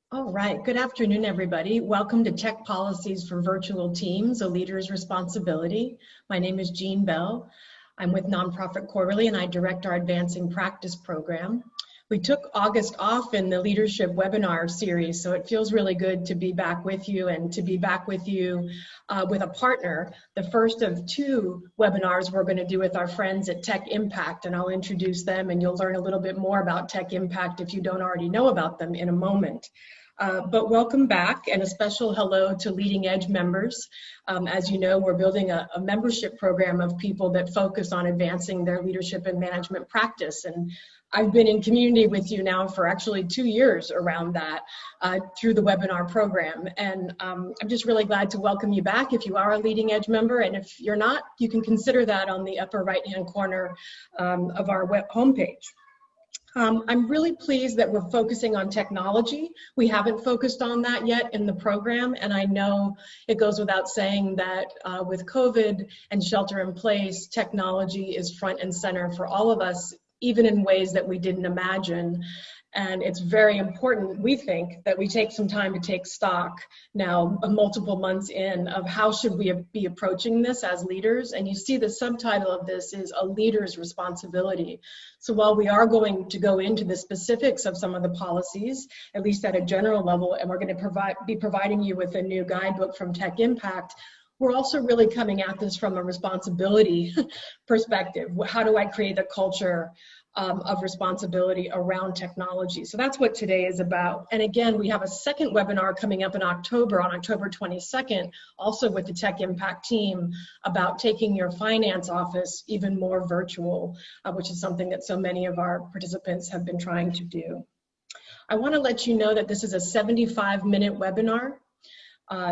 All right, good afternoon, everybody. Welcome to Tech Policies for Virtual Teams, A Leader's Responsibility. My name is Jean Bell. I'm with Nonprofit Quarterly and I direct our Advancing Practice program. We took August off in the leadership webinar series, so it feels really good to be back with you and to be back with you with a partner. The first of two webinars we're going to do with our friends at Tech Impact, and I'll introduce them and you'll learn a little bit more about Tech Impact if you don't already know about them in a moment. But welcome back, and a special hello to Leading Edge members. As you know, we're building a membership program of people that focus on advancing their leadership and management practice. And I've been in community with you now for actually 2 years around that through the webinar program. And I'm just really glad to welcome you back if you are a Leading Edge member. And if you're not, you can consider that on the upper right-hand corner of our web homepage. I'm really pleased that we're focusing on technology. We haven't focused on that yet in the program, and I know it goes without saying that with COVID and shelter in place, technology is front and center for all of us, even in ways that we didn't imagine. And it's very important, we think, that we take some time to take stock now, multiple months in, of how should we be approaching this as leaders. And you see the subtitle of this is A Leader's Responsibility. So while we are going to go into the specifics of some of the policies, at least at a general level, and we're going to be providing you with a new guidebook from Tech Impact, we're also really coming at this from a responsibility perspective. How do I create a culture of responsibility around technology? So that's what today is about. And again, we have a second webinar coming up in October, on October 22nd, also with the Tech Impact team, about taking your finance office even more virtual, which is something that so many of our participants have been trying to do. I want to let you know that this is a 75-minute webinar.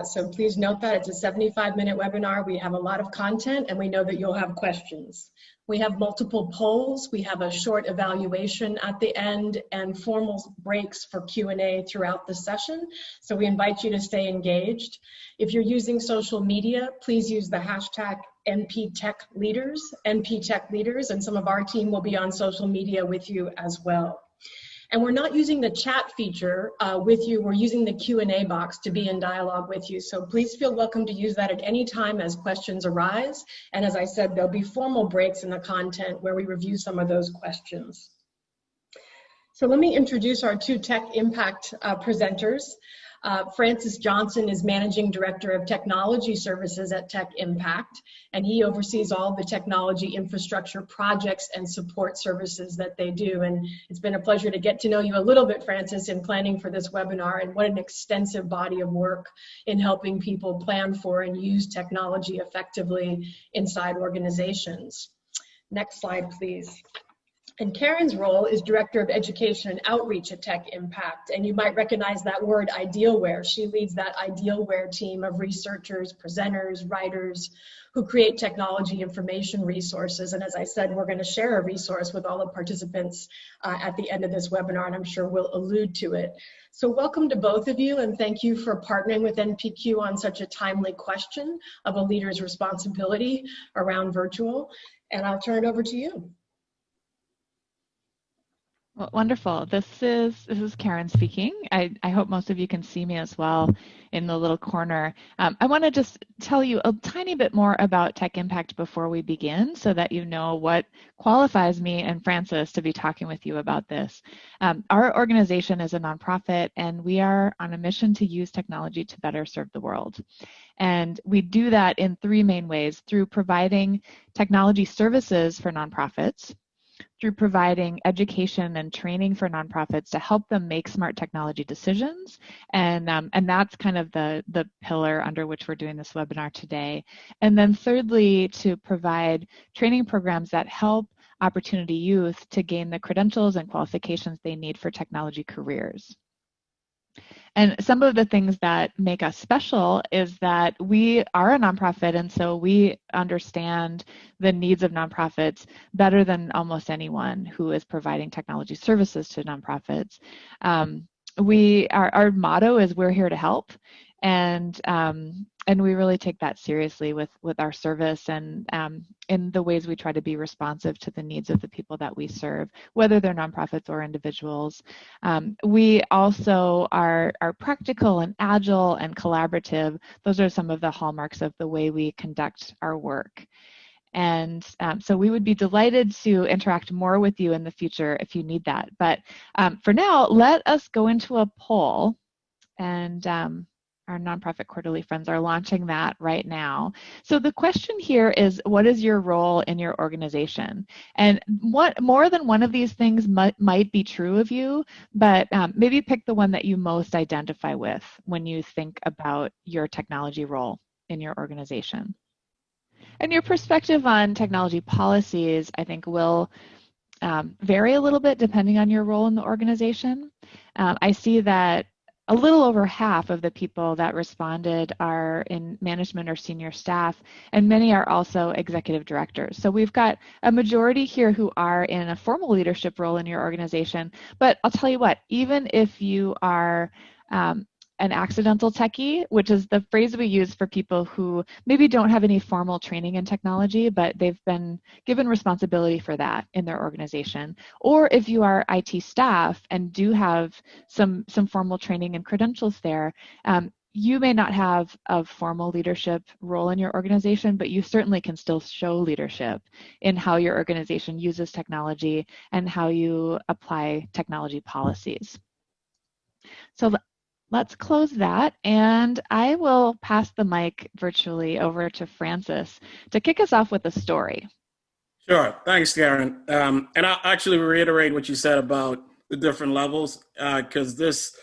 So please note that it's a 75-minute webinar. We have a lot of content and we know that you'll have questions. We have multiple polls. We have a short evaluation at the end and formal breaks for Q&A throughout the session. So we invite you to stay engaged. If you're using social media, please use the hashtag NPTechLeaders, and some of our team will be on social media with you as well. And we're not using the chat feature with you, we're using the Q&A box to be in dialogue with you. So please feel welcome to use that at any time as questions arise. And as I said, there'll be formal breaks in the content where we review some of those questions. So let me introduce our two Tech Impact presenters. Francis Johnson is Managing Director of Technology Services at Tech Impact, and he oversees all the technology infrastructure projects and support services that they do. And it's been a pleasure to get to know you a little bit, Francis, in planning for this webinar, and what an extensive body of work in helping people plan for and use technology effectively inside organizations. Next slide, please. And Karen's role is Director of Education and Outreach at Tech Impact. And you might recognize that word, Idealware. She leads that Idealware team of researchers, presenters, writers who create technology information resources. And as I said, we're going to share a resource with all the participants at the end of this webinar, and I'm sure we'll allude to it. So welcome to both of you, and thank you for partnering with NPQ on such a timely question of a leader's responsibility around virtual. And I'll turn it over to you. Well, wonderful. This is Karen speaking. I hope most of you can see me as well in the little corner. I want to just tell you a tiny bit more about Tech Impact before we begin, so that you know what qualifies me and Francis to be talking with you about this. Our organization is a nonprofit, and we are on a mission to use technology to better serve the world. And we do that in three main ways: through providing technology services for nonprofits, through providing education and training for nonprofits to help them make smart technology decisions. And that's kind of the pillar under which we're doing this webinar today. And then thirdly, to provide training programs that help opportunity youth to gain the credentials and qualifications they need for technology careers. And some of the things that make us special is that we are a nonprofit, and so we understand the needs of nonprofits better than almost anyone who is providing technology services to nonprofits. Our motto is "We're here to help," and and we really take that seriously with our service and in the ways we try to be responsive to the needs of the people that we serve, whether they're nonprofits or individuals. We also are practical and agile and collaborative. Those are some of the hallmarks of the way we conduct our work. And so we would be delighted to interact more with you in the future if you need that. But for now, let us go into a poll. And our Nonprofit Quarterly friends are launching that right now. So the question here is, what is your role in your organization? And what more than one of these things might be true of you, but maybe pick the one that you most identify with when you think about your technology role in your organization. And your perspective on technology policies, I think, will vary a little bit depending on your role in the organization. I see that a little over half of the people that responded are in management or senior staff, and many are also executive directors. So we've got a majority here who are in a formal leadership role in your organization. But I'll tell you what, even if you are an accidental techie, which is the phrase we use for people who maybe don't have any formal training in technology, but they've been given responsibility for that in their organization. Or if you are IT staff and do have some formal training and credentials there, you may not have a formal leadership role in your organization, but you certainly can still show leadership in how your organization uses technology and how you apply technology policies. So let's close that, and I will pass the mic virtually over to Francis to kick us off with a story. Sure. Thanks, Karen. And I'll actually reiterate what you said about the different levels, because this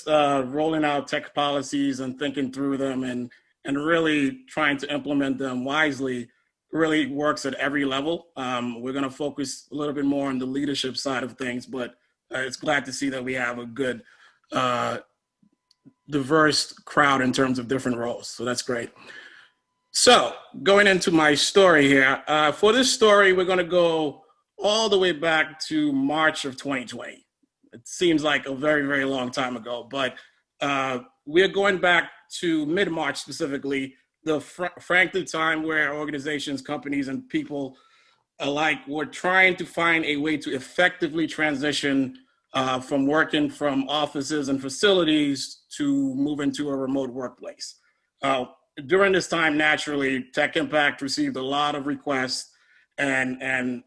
rolling out tech policies and thinking through them and really trying to implement them wisely really works at every level. We're going to focus a little bit more on the leadership side of things, but it's glad to see that we have a good diverse crowd in terms of different roles. So that's great. So going into my story here, for this story, we're going to go all the way back to March of 2020. It seems like a very, very long time ago, but we're going back to mid-March specifically, frankly time where organizations, companies, and people alike were trying to find a way to effectively transition from working from offices and facilities to move into a remote workplace. During this time, naturally, Tech Impact received a lot of requests and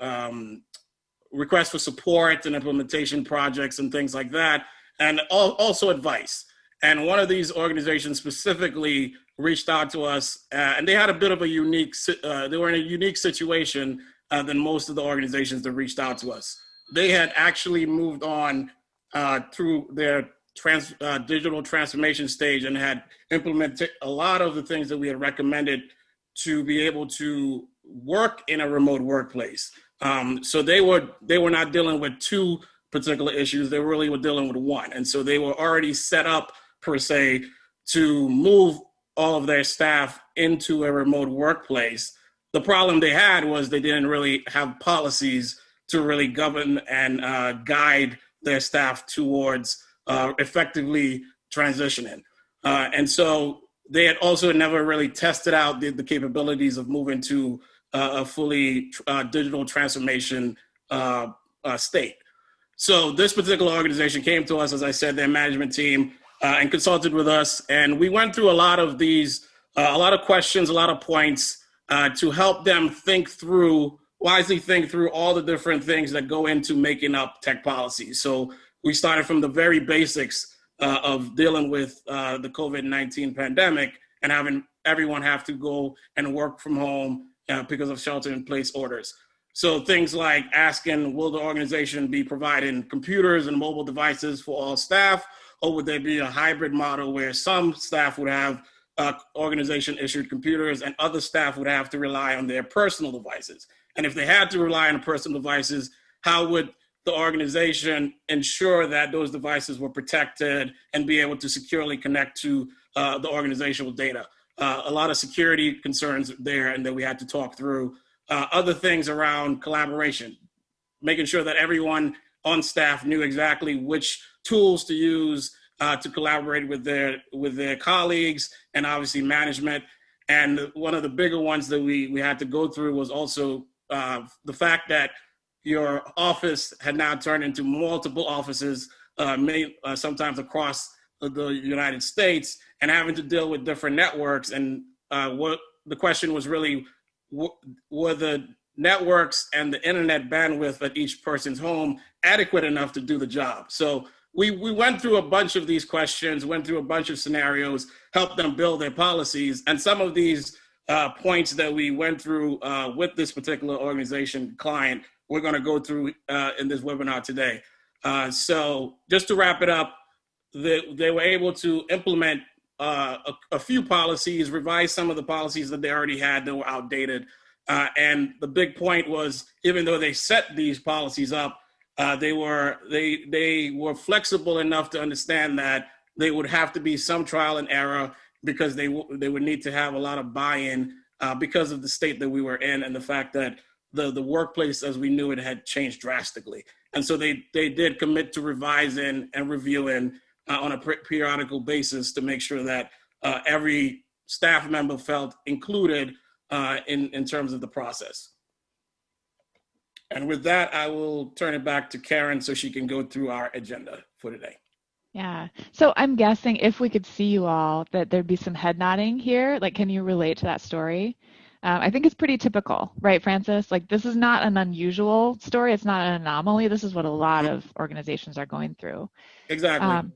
requests for support and implementation projects and things like that, and also advice. And one of these organizations specifically reached out to us, and they had a bit of a they were in a unique situation than most of the organizations that reached out to us. They had actually moved on through their digital transformation stage and had implemented a lot of the things that we had recommended to be able to work in a remote workplace. So they were not dealing with two particular issues. They really were dealing with one. And so they were already set up, per se, to move all of their staff into a remote workplace. The problem they had was they didn't really have policies to really govern and guide their staff towards effectively transitioning. And so they had also never really tested out the capabilities of moving to a fully digital transformation state. So this particular organization came to us, as I said, their management team, and consulted with us. And we went through a lot of these, a lot of questions, a lot of points to help them wisely think through all the different things that go into making up tech policies. So we started from the very basics of dealing with the COVID-19 pandemic and having everyone have to go and work from home because of shelter-in-place orders. So things like asking, will the organization be providing computers and mobile devices for all staff, or would there be a hybrid model where some staff would have organization-issued computers and other staff would have to rely on their personal devices? And if they had to rely on personal devices, how would the organization ensure that those devices were protected and be able to securely connect to the organizational data? A lot of security concerns there and that we had to talk through. Other things around collaboration, making sure that everyone on staff knew exactly which tools to use to collaborate with their colleagues and obviously management. And one of the bigger ones that we had to go through was also the fact that your office had now turned into multiple offices, sometimes across the United States, and having to deal with different networks. And what the question was really, were the networks and the internet bandwidth at each person's home adequate enough to do the job? So we went through a bunch of these questions, went through a bunch of scenarios, helped them build their policies. And some of these points that we went through with this particular organization client, we're going to go through in this webinar today. So just to wrap it up, they were able to implement a few policies, revise some of the policies that they already had that were outdated. And the big point was, even though they set these policies up, they were flexible enough to understand that they would have to be some trial and error, because they would need to have a lot of buy-in because of the state that we were in and the fact that the workplace as we knew it had changed drastically. And so they did commit to revising and reviewing on a periodical basis to make sure that every staff member felt included in terms of the process. And with that, I will turn it back to Karen so she can go through our agenda for today. Yeah. So I'm guessing if we could see you all, that there'd be some head nodding here. Like, can you relate to that story? I think it's pretty typical, right, Francis? Like, this is not an unusual story. It's not an anomaly. This is what a lot of organizations are going through. Exactly.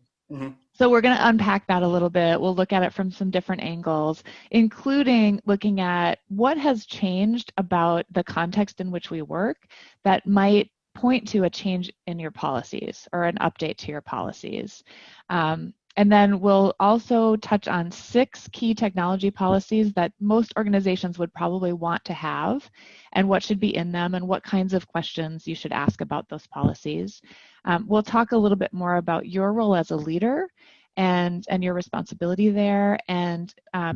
So we're going to unpack that a little bit. We'll look at it from some different angles, including looking at what has changed about the context in which we work that might point to a change in your policies or an update to your policies. And then we'll also touch on 6 key technology policies that most organizations would probably want to have, and what should be in them, and what kinds of questions you should ask about those policies. We'll talk a little bit more about your role as a leader and your responsibility there. And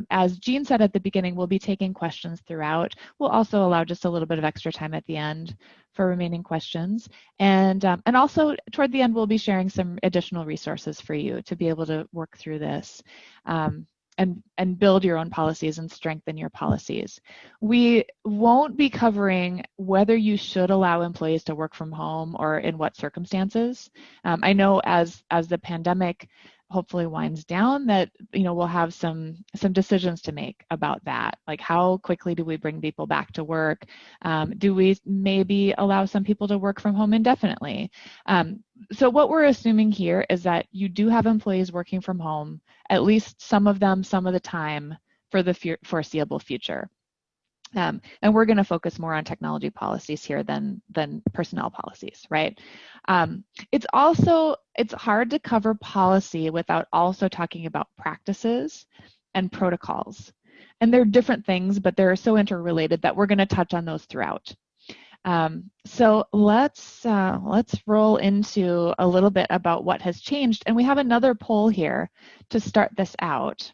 as Jean said at the beginning, we'll be taking questions throughout. We'll also allow just a little bit of extra time at the end for remaining questions. And also toward the end, we'll be sharing some additional resources for you to be able to work through this and build your own policies and strengthen your policies. We won't be covering whether you should allow employees to work from home or in what circumstances. I know as the pandemic hopefully winds down, that we'll have some decisions to make about that, like how quickly do we bring people back to work? Do we maybe allow some people to work from home indefinitely? So what we're assuming here is that you do have employees working from home, at least some of them, some of the time, for the foreseeable future. And we're going to focus more on technology policies here than personnel policies, right? It's hard to cover policy without also talking about practices and protocols. And they're different things, but they're so interrelated that we're going to touch on those throughout. So let's roll into a little bit about what has changed. And we have another poll here to start this out.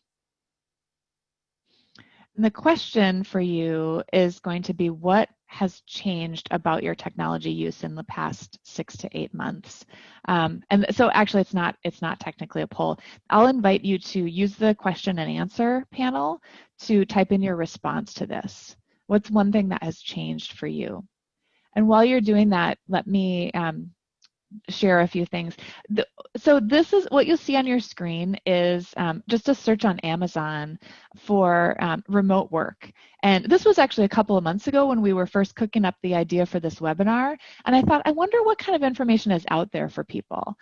And the question for you is going to be, what has changed about your technology use in the past 6 to 8 months? And so actually it's not technically a poll. I'll invite you to use the question and answer panel to type in your response to this. What's one thing that has changed for you? And while you're doing that, let me share a few things. So this is what you'll see on your screen is just a search on Amazon for remote work. And this was actually a couple of months ago when we were first cooking up the idea for this webinar. And I thought, I wonder what kind of information is out there for people.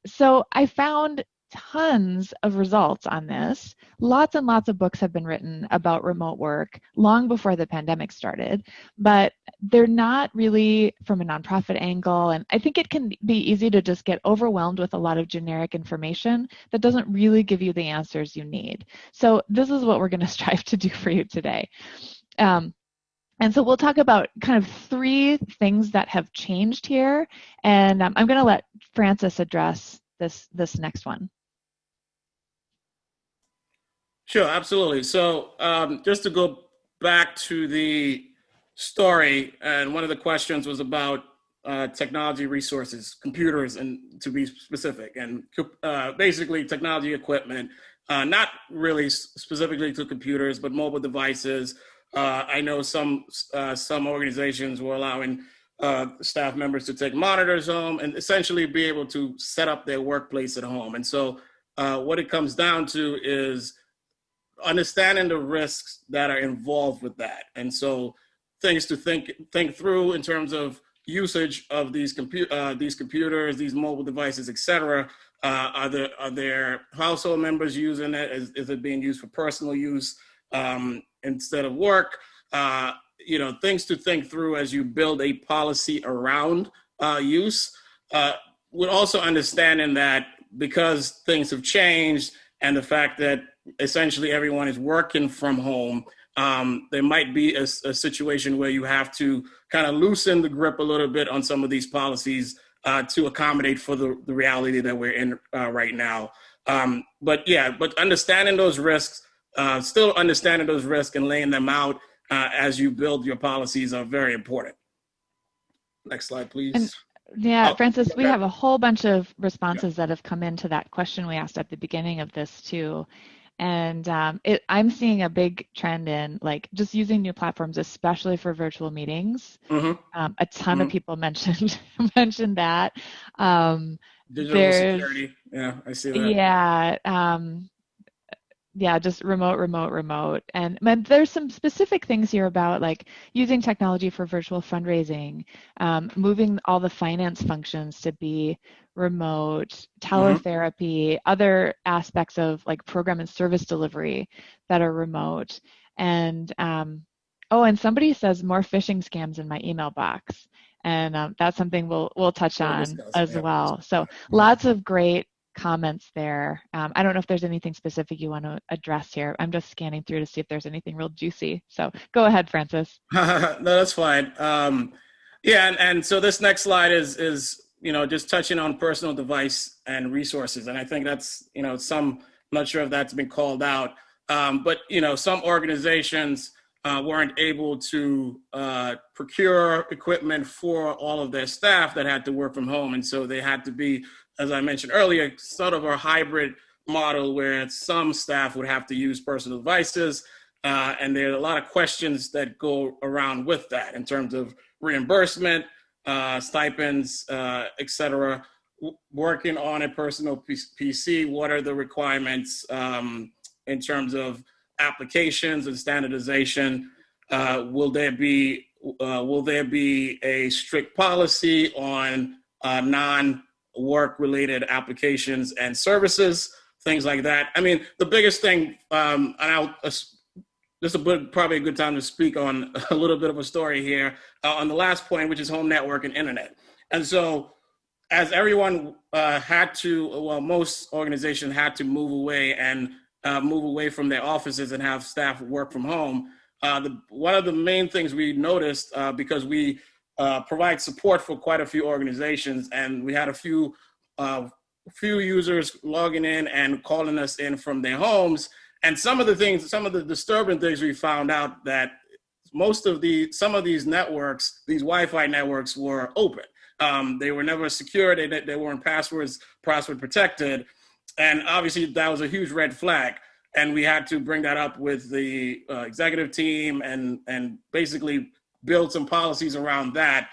So I found tons of results on this. Lots and lots of books have been written about remote work long before the pandemic started, but they're not really from a nonprofit angle. And I think it can be easy to just get overwhelmed with a lot of generic information that doesn't really give you the answers you need. So this is what we're going to strive to do for you today. And so we'll talk about kind of 3 things that have changed here. And I'm going to let Francis address this next one. Sure, absolutely. So just to go back to the story, and one of the questions was about technology resources, computers, and to be specific, and basically technology equipment, not really specifically to computers, but mobile devices. I know some organizations were allowing staff members to take monitors home and essentially be able to set up their workplace at home. And so what it comes down to is understanding the risks that are involved with that. And so things to think through in terms of usage of these computers, these mobile devices, et cetera. Are there household members using it? Is it being used for personal use instead of work? Things to think through as you build a policy around use. With also understanding that because things have changed and the fact that essentially everyone is working from home, there might be a situation where you have to kind of loosen the grip a little bit on some of these policies to accommodate for the reality that we're in right now. But understanding those risks, still understanding those risks and laying them out as you build your policies are very important. Next slide, please. And, yeah, Francis, we have a whole bunch of responses that have come into that question we asked at the beginning of this too. And I'm seeing a big trend in like just using new platforms, especially for virtual meetings. A ton of people mentioned that. Digital security. Yeah, I see that. Yeah, just remote. And there's some specific things here about like using technology for virtual fundraising, moving all the finance functions to be remote, teletherapy, other aspects of like program and service delivery that are remote. And and somebody says more phishing scams in my email box. And that's something we'll touch on as well. So lots of great comments there. I don't know if there's anything specific you want to address here. I'm just scanning through to see if there's anything real juicy. So go ahead, Francis. No, that's fine. And so this next slide is just touching on personal device and resources. And I think that's, I'm not sure if that's been called out, but some organizations weren't able to procure equipment for all of their staff that had to work from home. And so they had to be, as I mentioned earlier, sort of a hybrid model where some staff would have to use personal devices. And there are a lot of questions that go around with that in terms of reimbursement, stipends, et cetera. Working on a personal PC, what are the requirements in terms of applications and standardization? Will there be a strict policy on non-work related applications and services, things like that? I mean, the biggest thing, this is probably a good time to speak on a little bit of a story here on the last point, which is home network and internet. And so as everyone most organizations had to move away from their offices and have staff work from home. One of the main things we noticed, because we provide support for quite a few organizations, and we had a few users logging in and calling us in from their homes. And some of the disturbing things we found out that some of these networks, these Wi-Fi networks, were open. They were never secure. They weren't password protected. And obviously that was a huge red flag. And we had to bring that up with the executive team and basically build some policies around that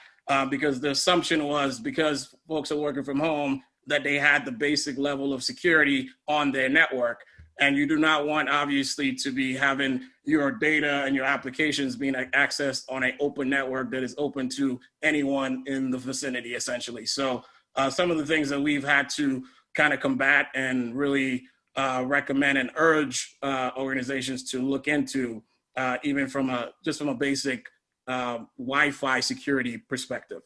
because the assumption was because folks are working from home that they had the basic level of security on their network. And you do not want, obviously, to be having your data and your applications being accessed on an open network that is open to anyone in the vicinity, essentially. So some of the things that we've had to kind of combat and really recommend and urge organizations to look into, even from a basic Wi-Fi security perspective.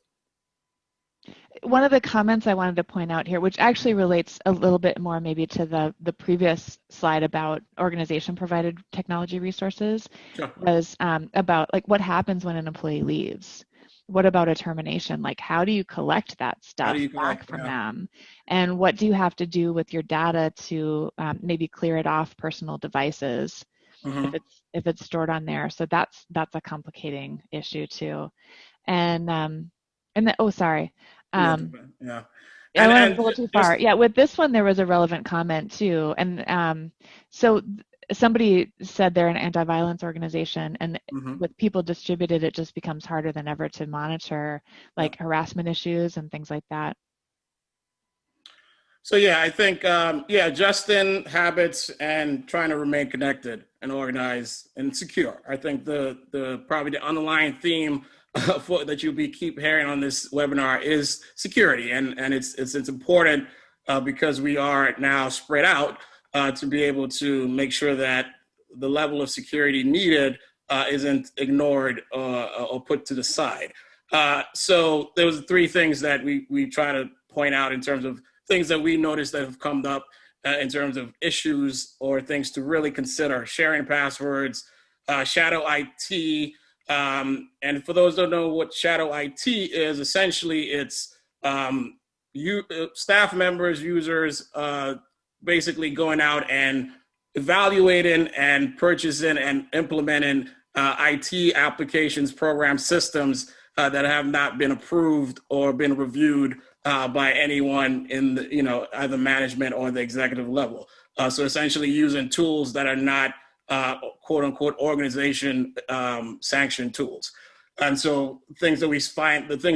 One of the comments I wanted to point out here, which actually relates a little bit more maybe to the previous slide about organization provided technology resources, sure, was about like what happens when an employee leaves. What about a termination? Like, how do you collect that stuff back from them? And what do you have to do with your data to maybe clear it off personal devices if it's stored on there? So that's a complicating issue too. And And then, oh, sorry. Yeah, Um, yeah. I went a And little too just far. Yeah, with this one, there was a relevant comment too. And so somebody said they're an anti-violence organization, and mhm, with people distributed, it just becomes harder than ever to monitor yeah. like harassment issues and things like that. So yeah, I think yeah, adjusting habits and trying to remain connected and organized and secure. I think the probably the underlying theme that you'll be keep hearing on this webinar is security, and it's important because we are now spread out to be able to make sure that the level of security needed isn't ignored or put to the side. So there was three things that we try to point out in terms of things that we noticed that have come up in terms of issues or things to really consider: sharing passwords, shadow IT. And for those who don't know what shadow IT is, essentially it's staff members, users, basically going out and evaluating and purchasing and implementing IT applications, program systems that have not been approved or been reviewed by anyone in the, either management or the executive level. So essentially using tools that are not quote unquote organization sanctioned tools. And so the things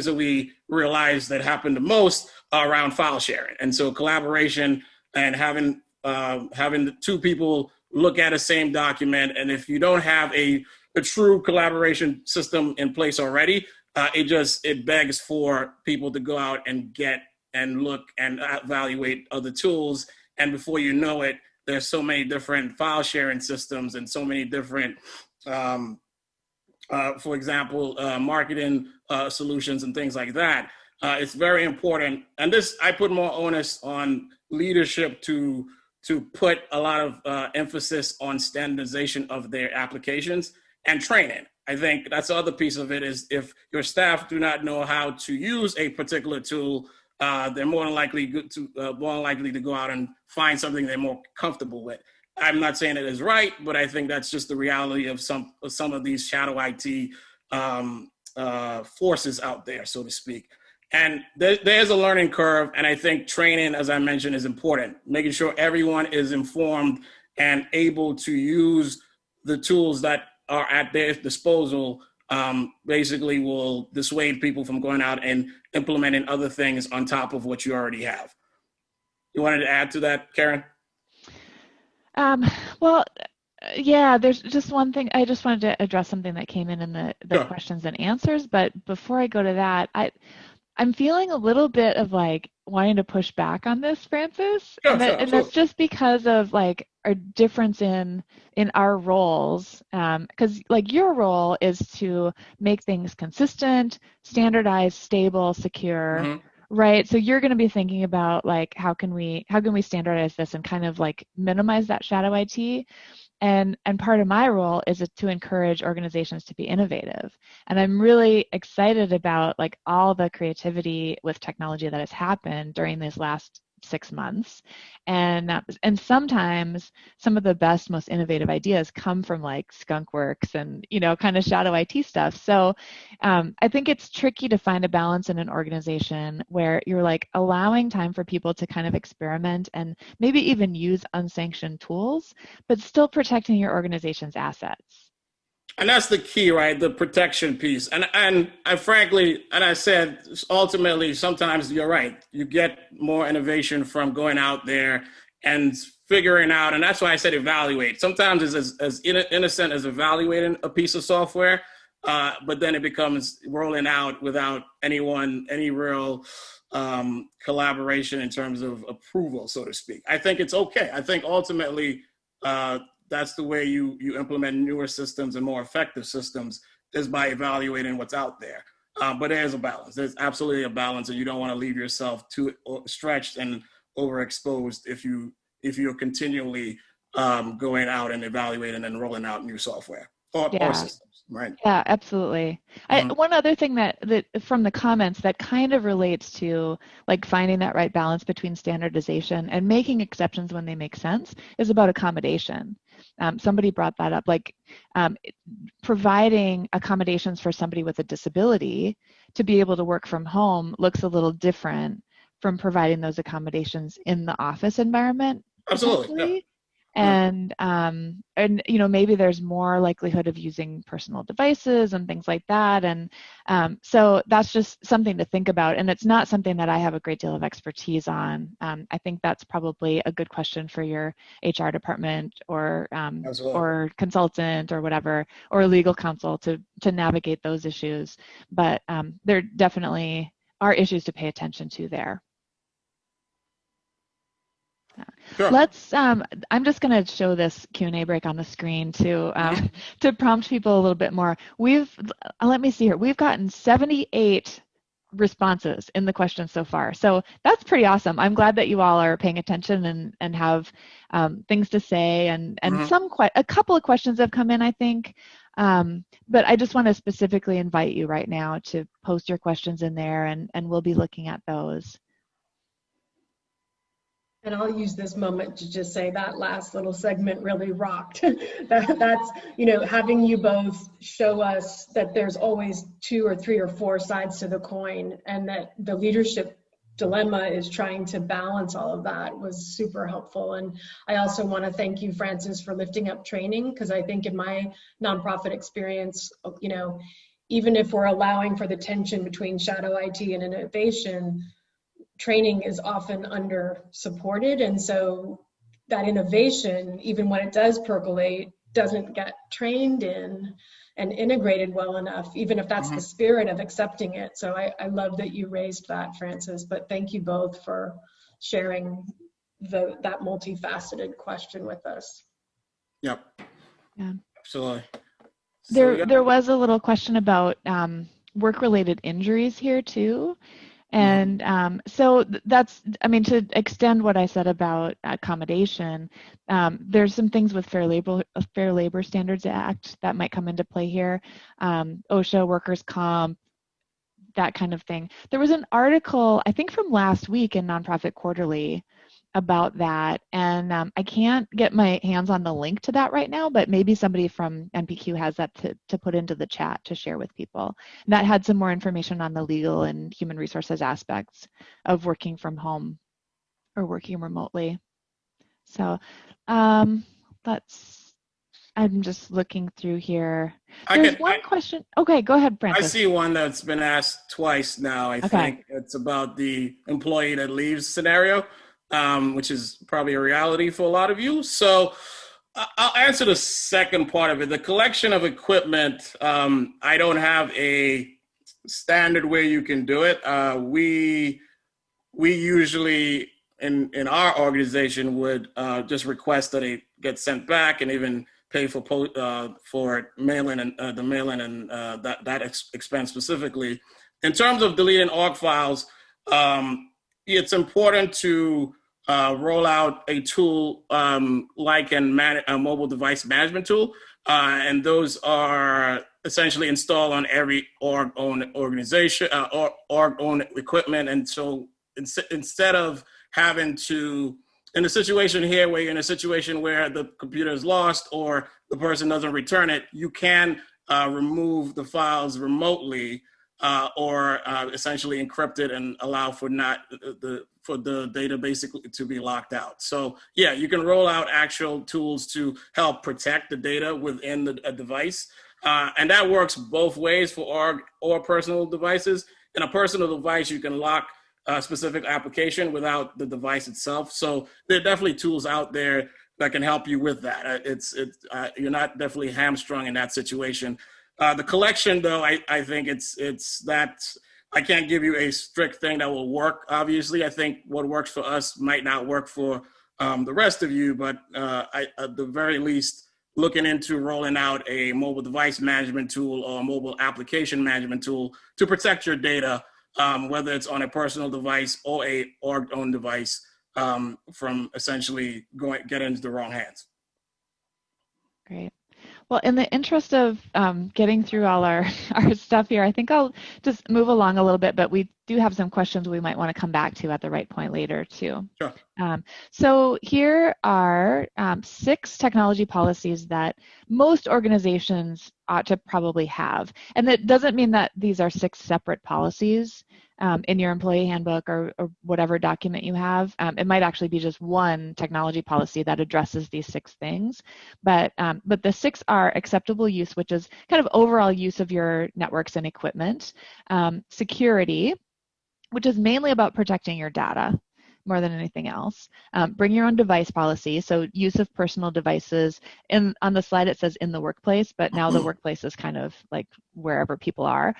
that we realize that happen the most are around file sharing. And so collaboration and having the two people look at a same document. And if you don't have a true collaboration system in place already, it begs for people to go out and get and look and evaluate other tools. And before you know it, there's so many different file sharing systems and so many different, for example, marketing solutions and things like that. It's very important. And this, I put more onus on leadership to put a lot of emphasis on standardization of their applications and training. I think that's the other piece of it is if your staff do not know how to use a particular tool, they're more than likely to go out and find something they're more comfortable with. I'm not saying it is right, but I think that's just the reality of some of these shadow IT forces out there, so to speak. And there's a learning curve, and I think training, as I mentioned, is important. Making sure everyone is informed and able to use the tools that are at their disposal basically will dissuade people from going out and implementing other things on top of what you already have. You wanted to add to that, Karen? Well, yeah, there's just one thing. I just wanted to address something that came in the Sure. questions and answers. But before I go to that, I'm feeling a little bit of like wanting to push back on this, Francis, Sure, and sure, that's absolutely. just because of like our difference in our roles. Because like your role is to make things consistent, standardized, stable, secure, Mm-hmm. right? So you're going to be thinking about like how can we standardize this and kind of like minimize that shadow IT. And part of my role is to encourage organizations to be innovative. And I'm really excited about like all the creativity with technology that has happened during these last 6 months. And sometimes some of the best, most innovative ideas come from like skunkworks and, kind of shadow IT stuff. So I think it's tricky to find a balance in an organization where you're like allowing time for people to kind of experiment and maybe even use unsanctioned tools, but still protecting your organization's assets. And that's the key, right? The protection piece. And I frankly, and I said, ultimately, sometimes you're right. You get more innovation from going out there and figuring out, and that's why I said evaluate. Sometimes it's as innocent as evaluating a piece of software, but then it becomes rolling out without any real collaboration in terms of approval, so to speak. I think it's okay. I think ultimately, that's the way you implement newer systems and more effective systems is by evaluating what's out there. But there's a balance. There's absolutely a balance, and you don't want to leave yourself too stretched and overexposed if you're continually going out and evaluating and rolling out new software. or systems, right? Yeah, absolutely. One other thing that from the comments that kind of relates to like finding that right balance between standardization and making exceptions when they make sense is about accommodation. Somebody brought that up, like providing accommodations for somebody with a disability to be able to work from home looks a little different from providing those accommodations in the office environment, Absolutely, potentially. yeah. And you know, maybe there's more likelihood of using personal devices and things like that, and so that's just something to think about, and it's not something that I have a great deal of expertise on. I think that's probably a good question for your HR department or consultant or whatever, or legal counsel to navigate those issues, but there definitely are issues to pay attention to there. Sure. Let's. I'm just going to show this Q&A break on the screen to prompt people a little bit more. Let me see here. We've gotten 78 responses in the questions so far, so that's pretty awesome. I'm glad that you all are paying attention and have things to say, and a couple of questions have come in, I think. But I just want to specifically invite you right now to post your questions in there, and we'll be looking at those. And I'll use this moment to just say that last little segment really rocked. That's, you know, having you both show us that there's always 2 or 3 or 4 sides to the coin, and that the leadership dilemma is trying to balance all of that was super helpful. And I also want to thank you, Francis, for lifting up training, because I think in my nonprofit experience, you know, even if we're allowing for the tension between shadow IT and innovation, training is often under supported, and so that innovation, even when it does percolate, doesn't get trained in and integrated well enough, even if that's the spirit of accepting it. So I love that you raised that, Francis, but thank you both for sharing that multifaceted question with us. Yep. Yeah. Absolutely. There was a little question about work-related injuries here too. And so that's, I mean, to extend what I said about accommodation, there's some things with Fair Labor Standards Act that might come into play here. OSHA, workers' comp, that kind of thing. There was an article, I think from last week in Nonprofit Quarterly about that, and I can't get my hands on the link to that right now, but maybe somebody from NPQ has that to put into the chat to share with people. And that had some more information on the legal and human resources aspects of working from home or working remotely. So I'm just looking through here. There's one question. Okay, go ahead, Francis. I see one that's been asked twice now. I think it's about the employee that leaves scenario. Which is probably a reality for a lot of you. So I'll answer the second part of it. The collection of equipment, I don't have a standard way you can do it. We usually in our organization would just request that it get sent back, and even pay for mail-in and the mail-in and that expense specifically. In terms of deleting org files, it's important to roll out a tool like a mobile device management tool, and those are essentially installed on every org-owned organization, org-owned equipment. And so instead of having to, in a situation here where you're in a situation where the computer is lost or the person doesn't return it, you can remove the files remotely, or essentially encrypt it and allow for the data basically to be locked out. So yeah, you can roll out actual tools to help protect the data within a device. And that works both ways for org or personal devices. In a personal device, you can lock a specific application without the device itself. So there are definitely tools out there that can help you with that. You're not definitely hamstrung in that situation. The collection, though, I think it's that I can't give you a strict thing that will work. Obviously, I think what works for us might not work for the rest of you, but at the very least, looking into rolling out a mobile device management tool or a mobile application management tool to protect your data, whether it's on a personal device or a org-owned device, from essentially getting into the wrong hands. Great. Well, in the interest of getting through all our stuff here, I think I'll just move along a little bit, but we do have some questions we might want to come back to at the right point later too. Sure. So here are 6 technology policies that most organizations ought to probably have. And that doesn't mean that these are 6 separate policies in your employee handbook or whatever document you have. It might actually be just one technology policy that addresses these 6 things. But the 6 are acceptable use, which is kind of overall use of your networks and equipment. Security, which is mainly about protecting your data more than anything else. Bring your own device policy, so use of personal devices. On the slide it says in the workplace, but now the workplace is kind of like wherever people are.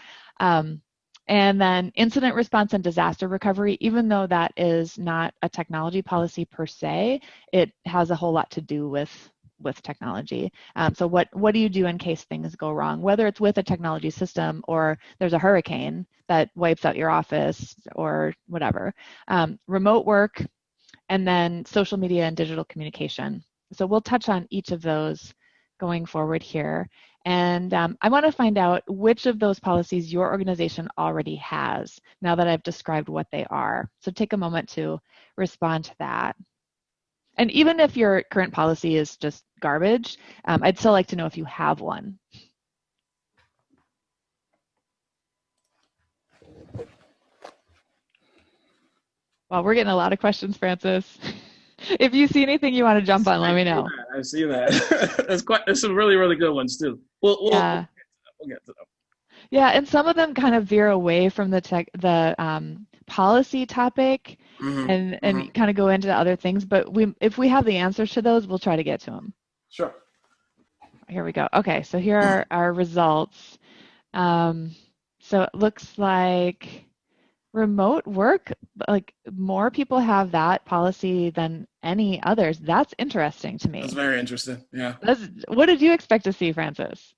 And then incident response and disaster recovery, even though that is not a technology policy per se, it has a whole lot to do with technology. So what do you do in case things go wrong, whether it's with a technology system or there's a hurricane that wipes out your office or whatever. Remote work, and then social media and digital communication. So we'll touch on each of those going forward here. And I want to find out which of those policies your organization already has now that I've described what they are. So take a moment to respond to that. And even if your current policy is just garbage, I'd still like to know if you have one. Well, we're getting a lot of questions, Francis. If you see anything you want to jump on, let me know. I see that. There's some really, really good ones too. We'll get to them. Yeah, and some of them kind of veer away from the policy topic and kind of go into other things. But if we have the answers to those, we'll try to get to them. Sure. Here we go. Okay, so here are our results. So it looks like remote work, like more people have that policy than any others. That's interesting to me. That's very interesting. Yeah. What did you expect to see, Francis?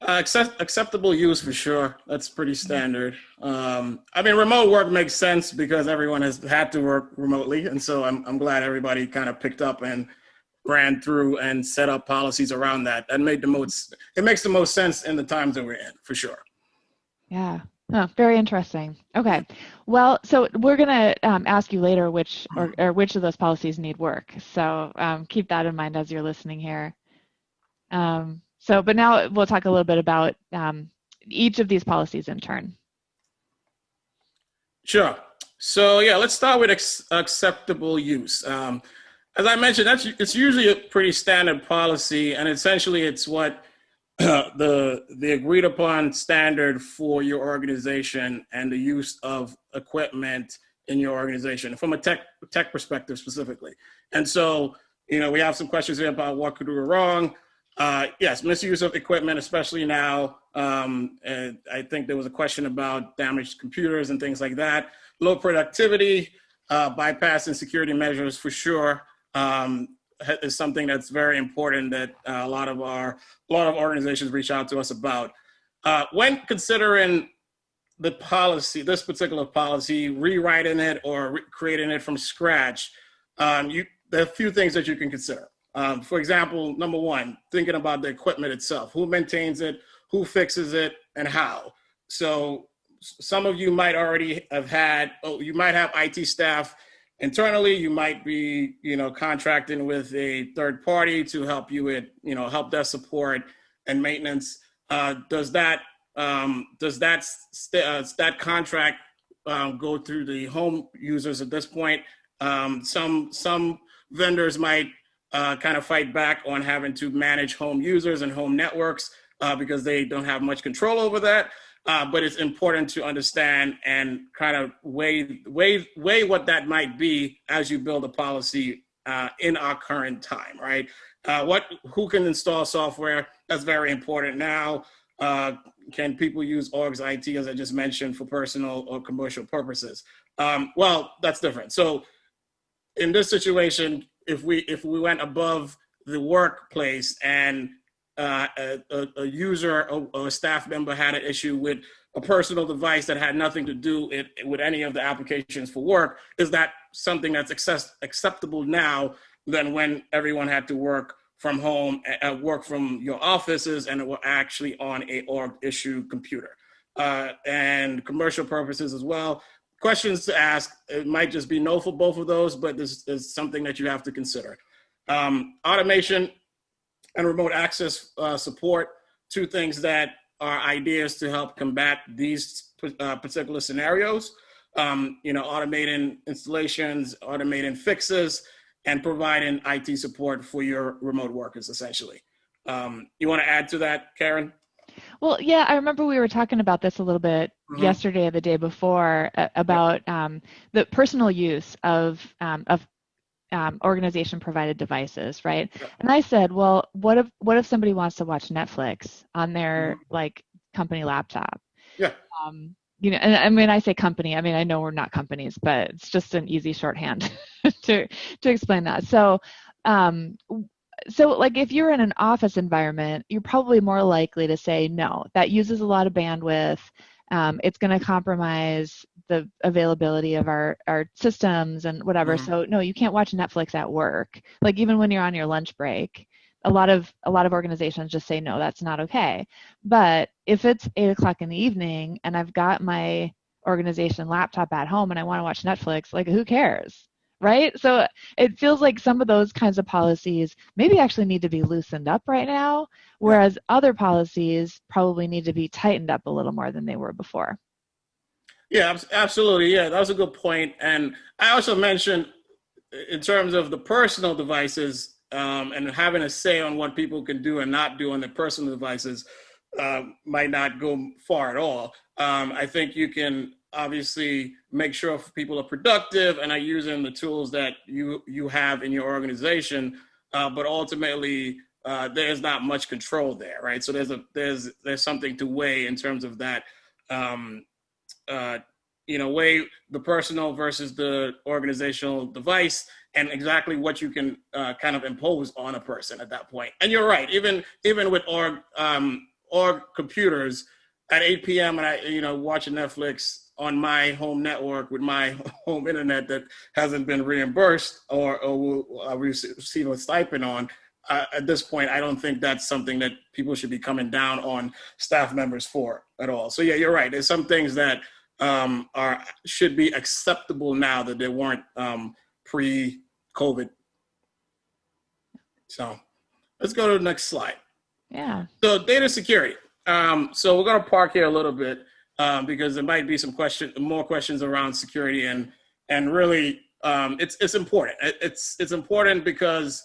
Acceptable use for sure. That's pretty standard. I mean, remote work makes sense because everyone has had to work remotely, and so I'm glad everybody kind of picked up and ran through and set up policies around that. It makes the most sense in the times that we're in, for sure. Yeah. Oh, very interesting. Okay. Well, so we're going to ask you later which of those policies need work. So keep that in mind as you're listening here. But now we'll talk a little bit about each of these policies in turn. Sure. So yeah, let's start with acceptable use. As I mentioned, it's usually a pretty standard policy, and essentially it's what the agreed upon standard for your organization and the use of equipment in your organization from a tech perspective specifically. And so, we have some questions here about what could go wrong. Yes, misuse of equipment, especially now. And I think there was a question about damaged computers and things like that. Low productivity, bypassing security measures for sure. Is something that's very important that a lot of organizations reach out to us about. When considering the policy, this particular policy, rewriting it or creating it from scratch, there are a few things that you can consider. For example, number one, thinking about the equipment itself, who maintains it, who fixes it, and how. So some of you might already you might have IT staff internally. You might be, contracting with a third party to help you with, help desk support and maintenance. Does that contract go through the home users at this point? Some vendors might kind of fight back on having to manage home users and home networks because they don't have much control over that. But it's important to understand and kind of weigh what that might be as you build a policy in our current time, right? Who can install software? That's very important now. Can people use orgs IT, as I just mentioned, for personal or commercial purposes? Well, that's different. So in this situation, if we went above the workplace and a user or a staff member had an issue with a personal device that had nothing to do with any of the applications for work, is that something that's acceptable now than when everyone had to work from home, work from your offices, and it will actually on a org issue computer, and commercial purposes as well. Questions to ask, it might just be no for both of those, but this is something that you have to consider. Automation and remote access support, two things that are ideas to help combat these particular scenarios. Automating installations, automating fixes, and providing IT support for your remote workers, essentially. You want to add to that, Karen? Well, yeah, I remember we were talking about this a little bit yesterday or the day before about the personal use of organization-provided devices, right? Yep. And I said, well, what if somebody wants to watch Netflix on their like company laptop? Yeah. And I mean, I say company. I mean, I know we're not companies, but it's just an easy shorthand to explain that. So like if you're in an office environment, you're probably more likely to say no. That uses a lot of bandwidth. It's going to compromise the availability of our systems and whatever. So no, you can't watch Netflix at work. Like even when you're on your lunch break, a lot of organizations just say no, that's not okay. But if it's 8:00 in the evening and I've got my organization laptop at home and I want to watch Netflix, like who cares? Right? So it feels like some of those kinds of policies maybe actually need to be loosened up right now, whereas other policies probably need to be tightened up a little more than they were before. Yeah, absolutely. Yeah, that was a good point. And I also mentioned in terms of the personal devices and having a say on what people can do and not do on their personal devices might not go far at all. I think you can obviously make sure people are productive and are using the tools that you have in your organization, but ultimately there's not much control there, right? So there's something to weigh in terms of that, weigh the personal versus the organizational device and exactly what you can kind of impose on a person at that point. And you're right, even with org computers at 8 p.m. and I watching Netflix on my home network with my home internet that hasn't been reimbursed or will receive a stipend on, at this point, I don't think that's something that people should be coming down on staff members for at all. So yeah, you're right. There's some things that should be acceptable now that they weren't pre-COVID. So let's go to the next slide. Yeah. So data security. So we're going to park here a little bit because there might be some more questions around security, and really it's important. It's important because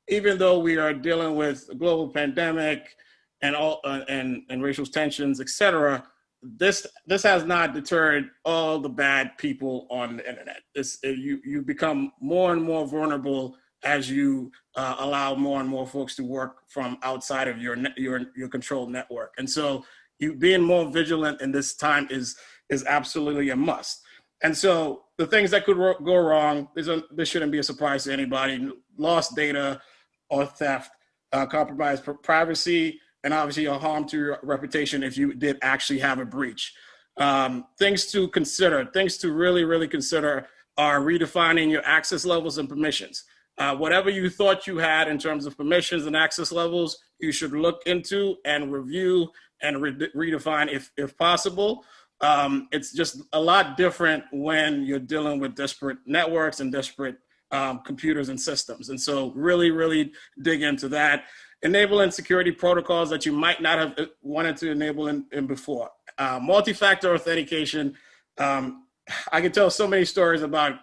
even though we are dealing with a global pandemic and all and racial tensions, et cetera, this has not deterred all the bad people on the internet. You become more and more vulnerable as you allow more and more folks to work from outside of your controlled network. And so you being more vigilant in this time is absolutely a must. And so the things that could go wrong, this shouldn't be a surprise to anybody: lost data or theft, compromised privacy, and obviously a harm to your reputation if you did actually have a breach. Things to really, really consider are redefining your access levels and permissions. Whatever you thought you had in terms of permissions and access levels, you should look into and review and redefine if possible. It's just a lot different when you're dealing with disparate networks and disparate computers and systems. And so really, really dig into that. Enabling security protocols that you might not have wanted to enable in before. Multi-factor authentication. I can tell so many stories about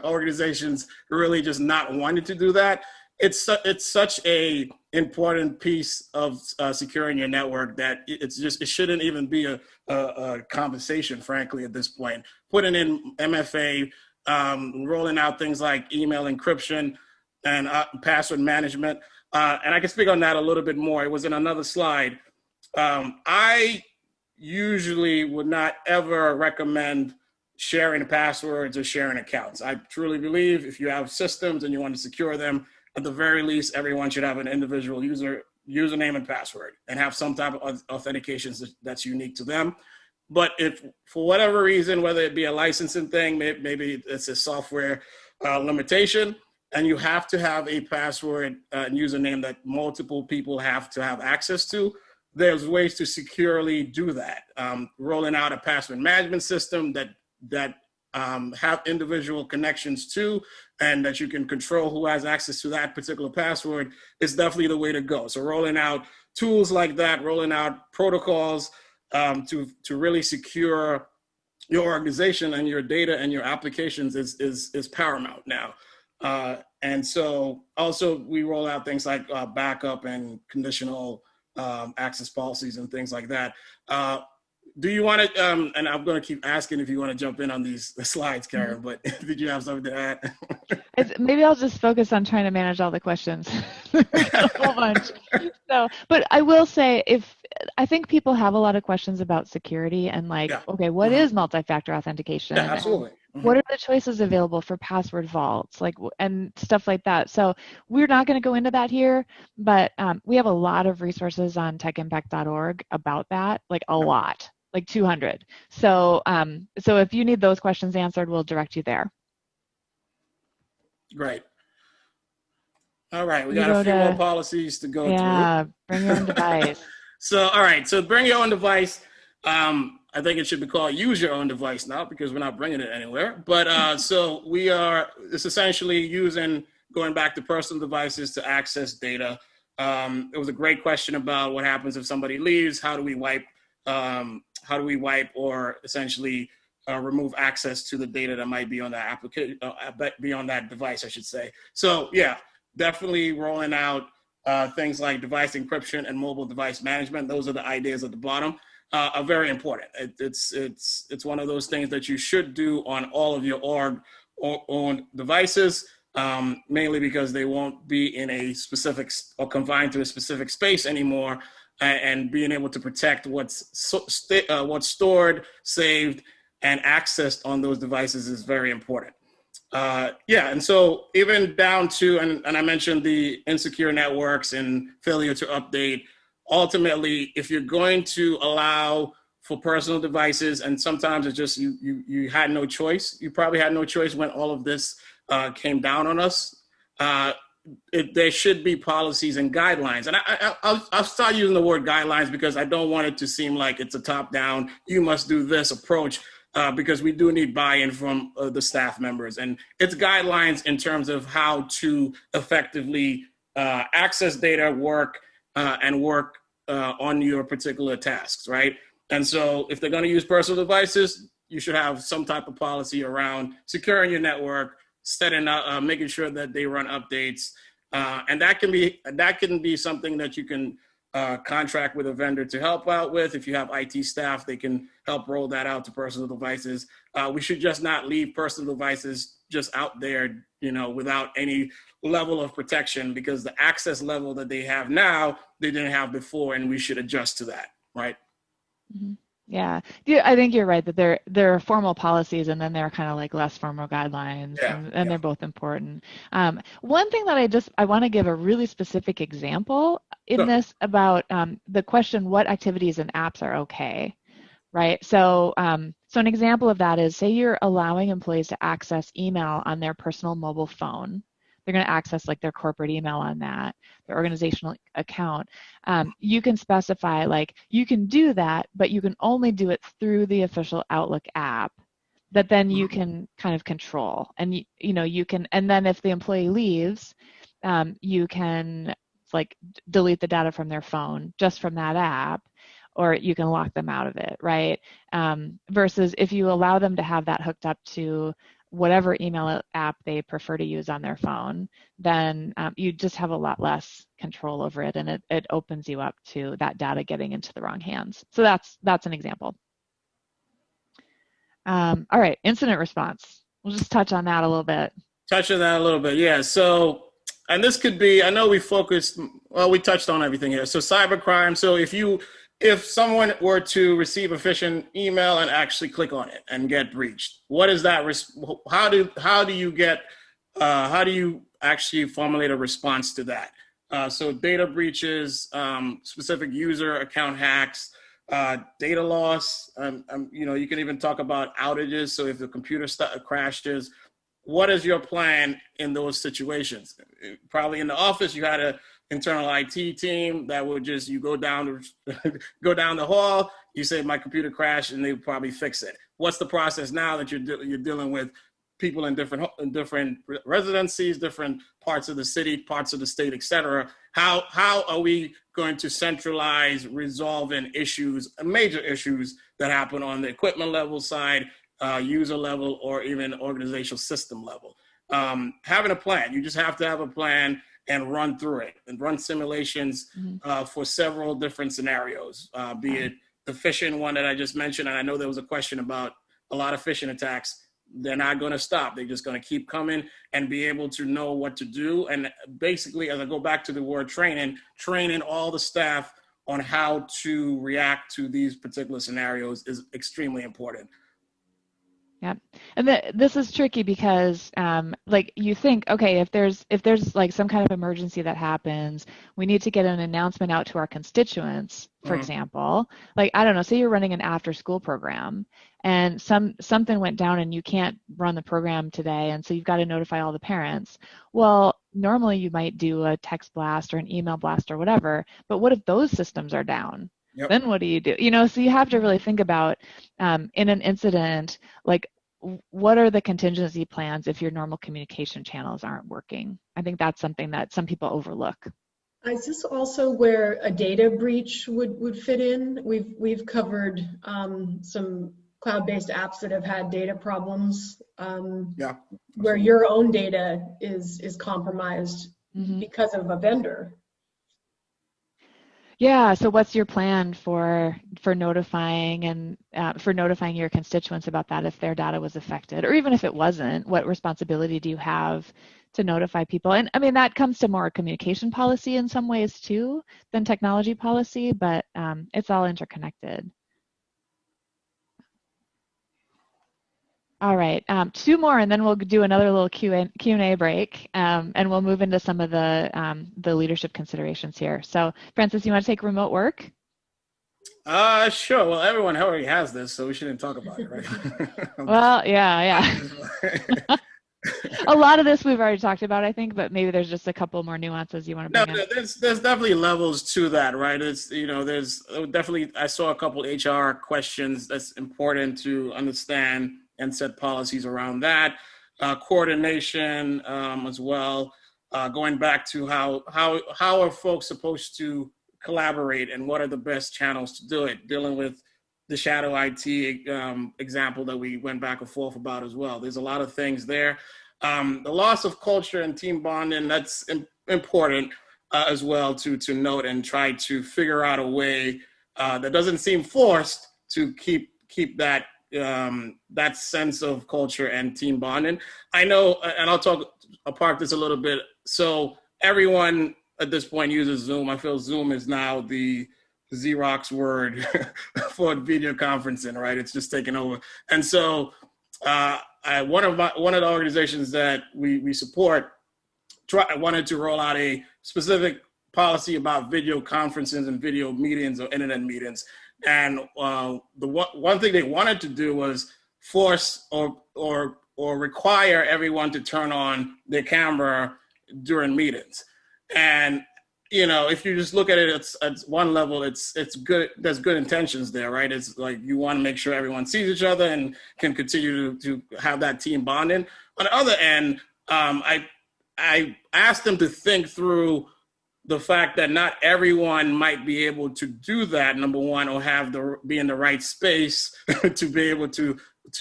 organizations really just not wanting to do that. It's such a important piece of securing your network that it shouldn't even be a conversation, frankly, at this point. Putting in MFA, rolling out things like email encryption and password management. And I can speak on that a little bit more. It was in another slide. I usually would not ever recommend sharing passwords or sharing accounts. I truly believe if you have systems and you want to secure them, at the very least, everyone should have an individual username and password and have some type of authentication that's unique to them. But if for whatever reason, whether it be a licensing thing, maybe it's a software limitation, and you have to have a password and username that multiple people have to have access to, there's ways to securely do that. Rolling out a password management system that have individual connections to, and that you can control who has access to that particular password is definitely the way to go. So rolling out tools like that, rolling out protocols to really secure your organization and your data and your applications is paramount now. And so also we roll out things like backup and conditional access policies and things like that. Do you want to, and I'm going to keep asking if you want to jump in on these slides, Karen, but did you have something to add? Maybe I'll just focus on trying to manage all the questions. A whole bunch. So, but I will say, I think people have a lot of questions about security and like, okay, what is multi-factor authentication? Yeah, absolutely. What are the choices available for password vaults, like, and stuff like that? So we're not going to go into that here, but we have a lot of resources on techimpact.org about that, like a lot, like 200. So, so if you need those questions answered, we'll direct you there. Great. All right, we got a few more policies to go through. Yeah, bring your own device. So, all right, so bring your own device. I think it should be called use your own device now because we're not bringing it anywhere. But so it's essentially going back to personal devices to access data. It was a great question about what happens if somebody leaves. How do we wipe or essentially remove access to the data that might be on that application, be on that device, I should say. So yeah, definitely rolling out things like device encryption and mobile device management. Those are the ideas at the bottom. Are very important. It's one of those things that you should do on all of your own devices, mainly because they won't be in a specific or confined to a specific space anymore, and being able to protect what's stored, saved, and accessed on those devices is very important. And so even down to, and I mentioned the insecure networks and failure to update. Ultimately, if you're going to allow for personal devices, and sometimes it's just you had no choice. You probably had no choice when all of this came down on us. There should be policies and guidelines. And I'll start using the word guidelines because I don't want it to seem like it's a top-down, you must do this approach, because we do need buy-in from the staff members. And it's guidelines in terms of how to effectively access data, work on your particular tasks, right? And so if they're going to use personal devices, you should have some type of policy around securing your network, setting up, making sure that they run updates, and that can be something that you can contract with a vendor to help out with. If you have IT staff, they can help roll that out to personal devices. We should just not leave personal devices just out there, without any level of protection, because the access level that they have now, they didn't have before, and we should adjust to that, right? Mm-hmm. Yeah, I think you're right that there are formal policies and then there are kind of like less formal guidelines, and they're both important. One thing that I want to give a really specific example in this about the question, what activities and apps are okay, right? So, so an example of that is, say you're allowing employees to access email on their personal mobile phone. They're going to access like their corporate email on that, their organizational account. You can specify like, you can do that, but you can only do it through the official Outlook app that then you can kind of control. And you can, and then if the employee leaves, you can like delete the data from their phone just from that app, or you can lock them out of it, right? Versus if you allow them to have that hooked up to whatever email app they prefer to use on their phone, then you just have a lot less control over it, and it opens you up to that data getting into the wrong hands. So that's an example. All right, incident response. We'll just touch on that a little bit. Yeah. So, and this could be, I know we touched on everything here. So cybercrime. So if someone were to receive a phishing email and actually click on it and get breached, what is that? How do you actually formulate a response to that? So data breaches, specific user account hacks, data loss. You can even talk about outages. So if the computer crashes, what is your plan in those situations? Probably in the office, you had an internal IT team that would just, you go down go down the hall, you say my computer crashed, and they would probably fix it. What's the process now that you're dealing with people in different residencies, different parts of the city, parts of the state, et cetera? How are we going to centralize resolving issues, major issues that happen on the equipment level side, user level, or even organizational system level? Having a plan, you just have to have a plan and run through it and run simulations for several different scenarios, be it the phishing one that I just mentioned. And I know there was a question about a lot of phishing attacks. They're not going to stop. They're just going to keep coming, and be able to know what to do. And basically, as I go back to the word training all the staff on how to react to these particular scenarios is extremely important. Yeah, and this is tricky because, like, you think, okay, if there's like some kind of emergency that happens, we need to get an announcement out to our constituents, for example. Like, I don't know, say you're running an after-school program, and something went down and you can't run the program today, and so you've got to notify all the parents. Well, normally you might do a text blast or an email blast or whatever, but what if those systems are down? Yep. Then what do you do? So you have to really think about, in an incident, like, what are the contingency plans if your normal communication channels aren't working? I think that's something that some people overlook. Is this also where a data breach would fit in? We've covered some cloud-based apps that have had data problems, where your own data is compromised because of a vendor. Yeah. So, what's your plan for notifying and for notifying your constituents about that if their data was affected, or even if it wasn't? What responsibility do you have to notify people? And I mean, that comes to more communication policy in some ways too than technology policy, but it's all interconnected. All right, 2 more, and then we'll do another little Q&A break, and we'll move into some of the leadership considerations here. So, Francis, you want to take remote work? Sure. Well, everyone already has this, so we shouldn't talk about it, right? Well, yeah. A lot of this we've already talked about, I think, but maybe there's just a couple more nuances you want to bring up. There's definitely levels to that, right? It's, there's definitely, I saw a couple HR questions that's important to understand and set policies around that. Coordination as well. Going back to how are folks supposed to collaborate, and what are the best channels to do it? Dealing with the shadow IT example that we went back and forth about as well. There's a lot of things there. The loss of culture and team bonding, that's important as well to note, and try to figure out a way that doesn't seem forced to keep that that sense of culture and team bonding. I know, and I'll talk apart this a little bit. So everyone at this point uses Zoom. I feel Zoom is now the Xerox word for video conferencing, right? It's just taken over. And so one of the organizations that we support wanted to roll out a specific policy about video conferences and video meetings or internet meetings. And the one thing they wanted to do was force or require everyone to turn on their camera during meetings. And if you just look at it, at one level, it's good. There's good intentions there, right? It's like you want to make sure everyone sees each other and can continue to have that team bonding. On the other end, I asked them to think through the fact that not everyone might be able to do that, number one, or be in the right space to be able to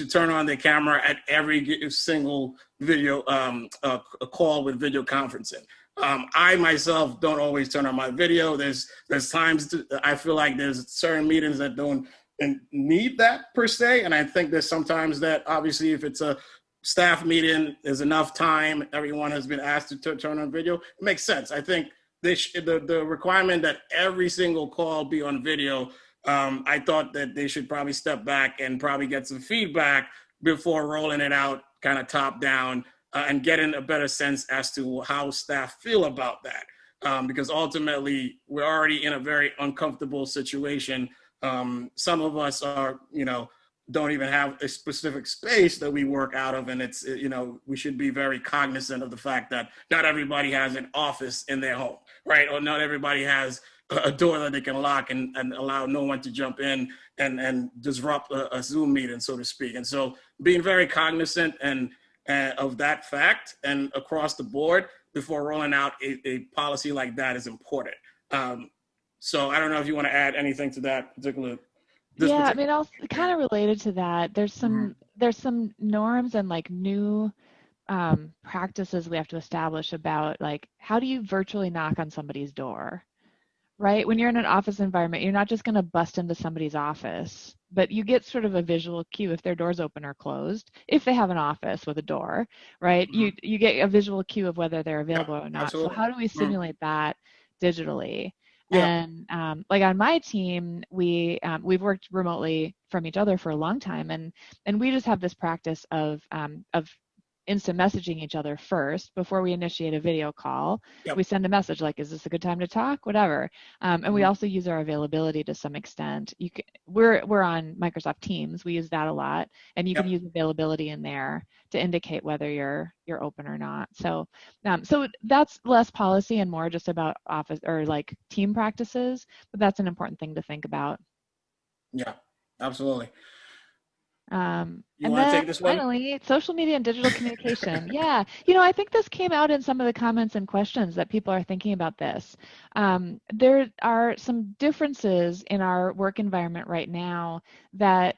turn on their camera at every single video a call with video conferencing. I myself don't always turn on my video. There's times I feel like there's certain meetings that don't need that per se, and I think there's sometimes that obviously if it's a staff meeting, there's enough time, everyone has been asked to turn on video. It makes sense. I think the requirement that every single call be on video, I thought that they should probably step back and probably get some feedback before rolling it out kind of top down, and getting a better sense as to how staff feel about that. Because ultimately we're already in a very uncomfortable situation. Some of us are, don't even have a specific space that we work out of. And it's, you know, we should be very cognizant of the fact that not everybody has an office in their home, right? Or not everybody has a door that they can lock and allow no one to jump in and disrupt a Zoom meeting, so to speak. And so being very cognizant and of that fact and across the board before rolling out a policy like that is important. So I don't know if you want to add anything to that particular. Yeah, I mean, also kind of related to that, there's some norms and like new practices we have to establish about like how do you virtually knock on somebody's door, right? When you're in an office environment, you're not just going to bust into somebody's office, but you get sort of a visual cue if their door's open or closed, if they have an office with a door, right? You get a visual cue of whether they're available or not. Absolutely. So how do we simulate that digitally? Yeah. And like on my team, we've worked remotely from each other for a long time, and we just have this practice of instant messaging each other first before we initiate a video call. Yep. We send a message like, is this a good time to talk? Whatever. And we also use our availability to some extent. We're on Microsoft Teams. We use that a lot, and you can use availability in there to indicate whether you're open or not. So so that's less policy and more just about office or like team practices, but that's an important thing to think about. Yeah, absolutely. And then finally, social media and digital communication. Yeah, you know, I think this came out in some of the comments and questions that people are thinking about this. There are some differences in our work environment right now that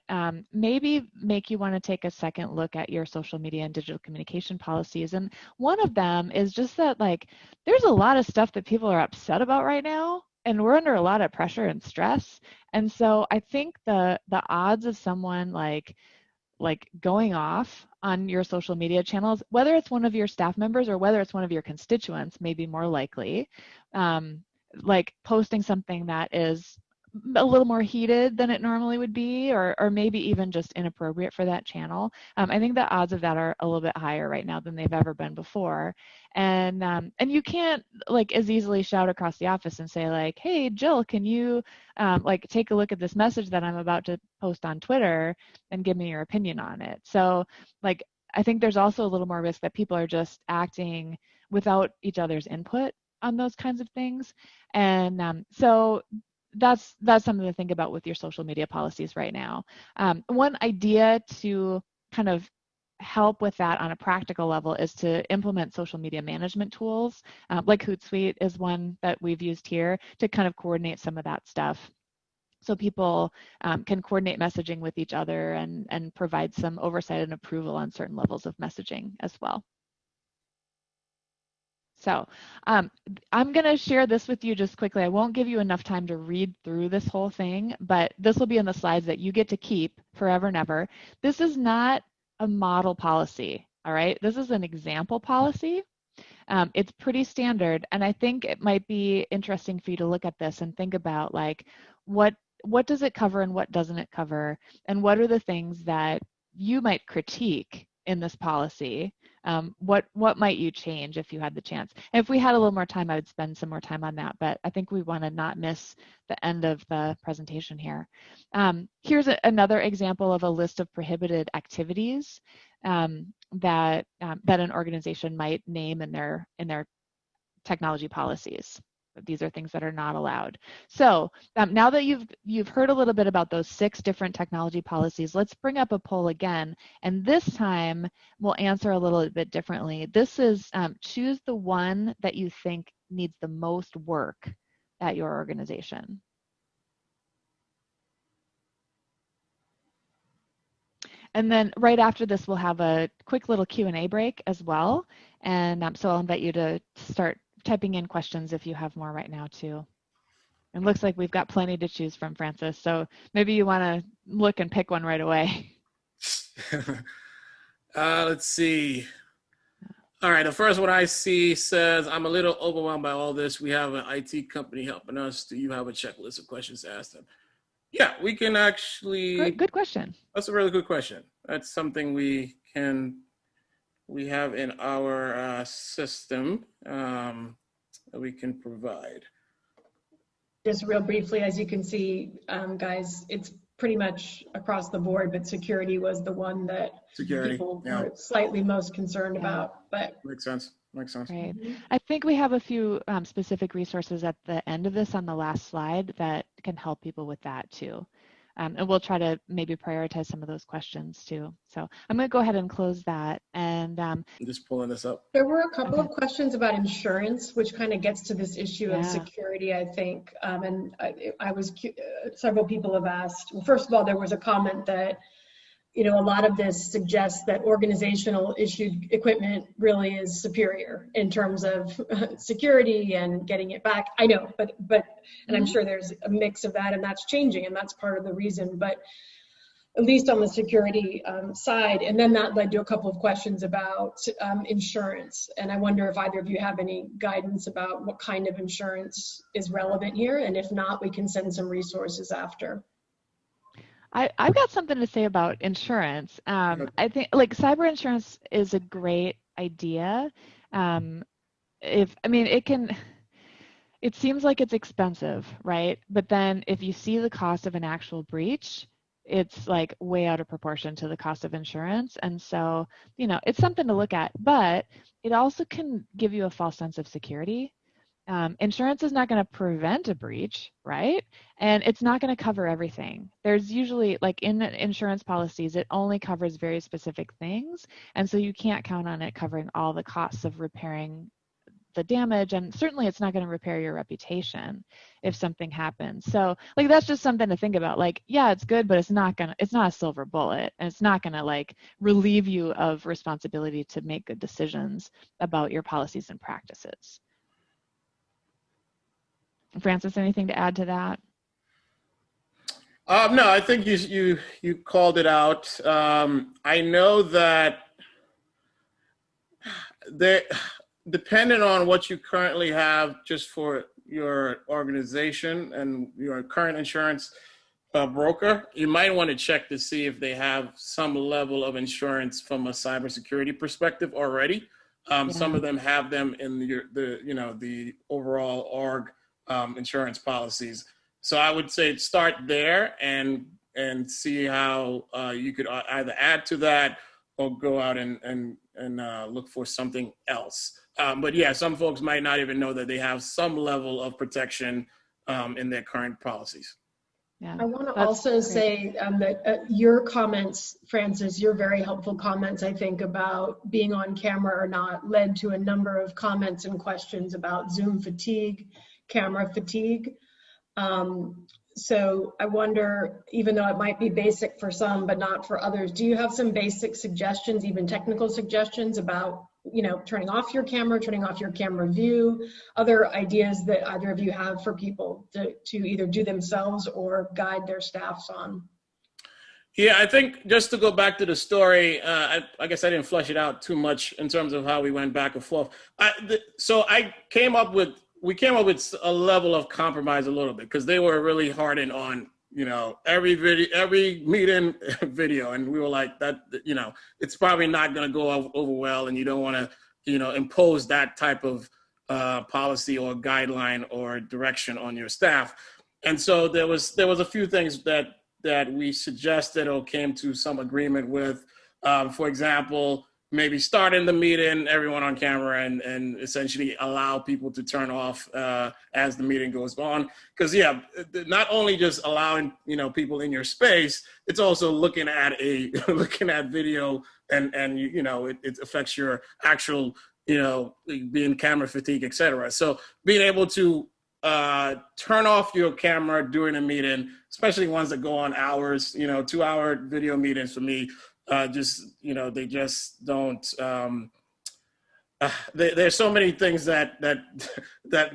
maybe make you want to take a second look at your social media and digital communication policies. And one of them is just that, like, there's a lot of stuff that people are upset about right now, and we're under a lot of pressure and stress. And so I think the odds of someone like going off on your social media channels, whether it's one of your staff members or whether it's one of your constituents, may be more likely. Like posting something that is a little more heated than it normally would be, or maybe even just inappropriate for that channel. I think the odds of that are a little bit higher right now than they've ever been before. And you can't like as easily shout across the office and say like, hey, Jill, can you like take a look at this message that I'm about to post on Twitter and give me your opinion on it. So like, I think there's also a little more risk that people are just acting without each other's input on those kinds of things. And so that's something to think about with your social media policies right now. One idea to kind of help with that on a practical level is to implement social media management tools. Like Hootsuite is one that we've used here to kind of coordinate some of that stuff. So people can coordinate messaging with each other and provide some oversight and approval on certain levels of messaging as well. So I'm going to share this with you just quickly. I won't give you enough time to read through this whole thing, but this will be in the slides that you get to keep forever and ever. This is not a model policy, all right? This is an example policy. It's pretty standard, and I think it might be interesting for you to look at this and think about like what does it cover and what doesn't it cover, and what are the things that you might critique in this policy. What might you change if you had the chance? And if we had a little more time, I would spend some more time on that, but I think we want to not miss the end of the presentation here. Here's another example of a list of prohibited activities that an organization might name in their technology policies. These are things that are not allowed. So now that you've heard a little bit about those 6 different technology policies, let's bring up a poll again. And this time we'll answer a little bit differently. This is choose the one that you think needs the most work at your organization. And then right after this, we'll have a quick little Q&A break as well. And so I'll invite you to start typing in questions if you have more right now too. It looks like we've got plenty to choose from, Francis. So maybe you want to look and pick one right away. Let's see. All right, the first one I see says, I'm a little overwhelmed by all this. We have an IT company helping us. Do you have a checklist of questions to ask them? Yeah, we can actually. Good question. That's a really good question. That's something we have in our system that we can provide. Just real briefly, as you can see, guys, it's pretty much across the board, but security was the one that people were slightly most concerned about. But makes sense. Makes sense. Right. I think we have a few specific resources at the end of this on the last slide that can help people with that too. And we'll try to maybe prioritize some of those questions too. So I'm going to go ahead and close that. And I'm just pulling this up. There were a couple of questions about insurance, which kind of gets to this issue of security, I think. And several people have asked, well, first of all, there was a comment that, you know, a lot of this suggests that organizational issued equipment really is superior in terms of security and getting it back. I know, but and I'm sure there's a mix of that, and that's changing, and that's part of the reason. But at least on the security side, and then that led to a couple of questions about insurance. And I wonder if either of you have any guidance about what kind of insurance is relevant here, and if not, we can send some resources after. I've got something to say about insurance. I think like cyber insurance is a great idea. It seems like it's expensive, right? But then if you see the cost of an actual breach, it's like way out of proportion to the cost of insurance. And so, you know, it's something to look at, but it also can give you a false sense of security. Insurance is not going to prevent a breach, right? And it's not going to cover everything. There's usually, like in insurance policies, it only covers very specific things. And so you can't count on it covering all the costs of repairing the damage. And certainly it's not going to repair your reputation if something happens. So like, that's just something to think about. Like, yeah, it's good, but it's not a silver bullet. And it's not going to like relieve you of responsibility to make good decisions about your policies and practices. Francis, anything to add to that? No, I think you called it out. I know that depending on what you currently have just for your organization and your current insurance broker, you might want to check to see if they have some level of insurance from a cybersecurity perspective already. Some of them have them in the overall org insurance policies. So I would say start there and see how you could either add to that or go out and look for something else. But yeah, some folks might not even know that they have some level of protection in their current policies. Yeah, I want to also say that your comments, Francis, your very helpful comments, I think, about being on camera or not led to a number of comments and questions about Zoom fatigue, camera fatigue. So I wonder, even though it might be basic for some but not for others, do you have some basic suggestions, even technical suggestions about, you know, turning off your camera view, other ideas that either of you have for people to either do themselves or guide their staffs on? Yeah, I think just to go back to the story, I guess I didn't flesh it out too much in terms of how we went back and forth. We came up with a level of compromise a little bit because they were really hardened on, you know, every meeting video. And we were like, that, you know, it's probably not going to go over well. And you don't want to, you know, impose that type of policy or guideline or direction on your staff. And so there was a few things that we suggested or came to some agreement with. For example, maybe starting the meeting, everyone on camera, and essentially allow people to turn off as the meeting goes on. Because yeah, not only just allowing, you know, people in your space, it's also looking at video and you know, it affects your actual, you know, being camera fatigue, etc. So being able to turn off your camera during a meeting, especially ones that go on hours, you know, 2-hour video meetings for me. Just, you know, they just don't, there's so many things that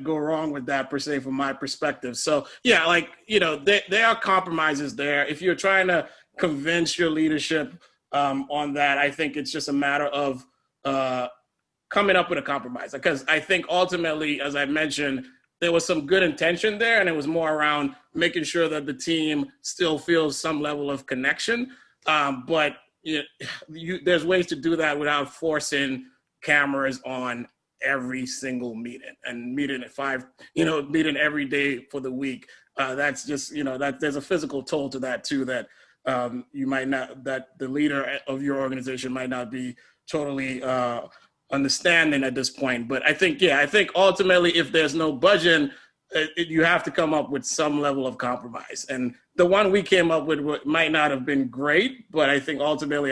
go wrong with that per se from my perspective. So yeah, like, you know, there are compromises there. If you're trying to convince your leadership on that, I think it's just a matter of coming up with a compromise. Because I think ultimately, as I mentioned, there was some good intention there, and it was more around making sure that the team still feels some level of connection. But there's ways to do that without forcing cameras on every single meeting and meeting at meeting every day for the week. That's just, that there's a physical toll to that too, that that the leader of your organization might not be totally understanding at this point. But I think ultimately, if there's no budget, you have to come up with some level of compromise. And the one we came up with might not have been great, but I think ultimately,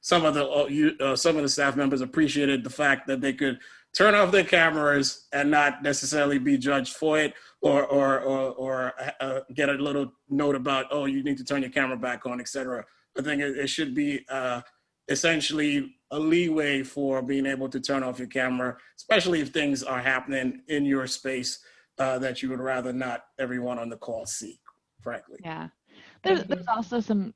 some of the staff members appreciated the fact that they could turn off their cameras and not necessarily be judged for it, or get a little note about, oh, you need to turn your camera back on, etc. I think it should be essentially a leeway for being able to turn off your camera, especially if things are happening in your space that you would rather not everyone on the call see, frankly. Yeah. There's also some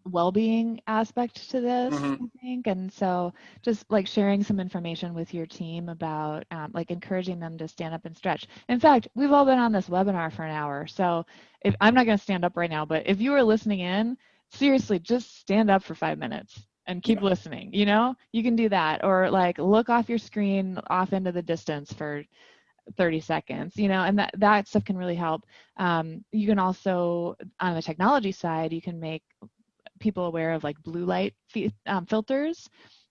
well-being aspect to this, I think. And so just like sharing some information with your team about like encouraging them to stand up and stretch. In fact, we've all been on this webinar for an hour. So if I'm not going to stand up right now, but if you are listening in, seriously, just stand up for 5 minutes and keep listening. You can do that, or like look off your screen off into the distance for 30 seconds, and that stuff can really help. You can also, on the technology side, you can make people aware of like blue light filters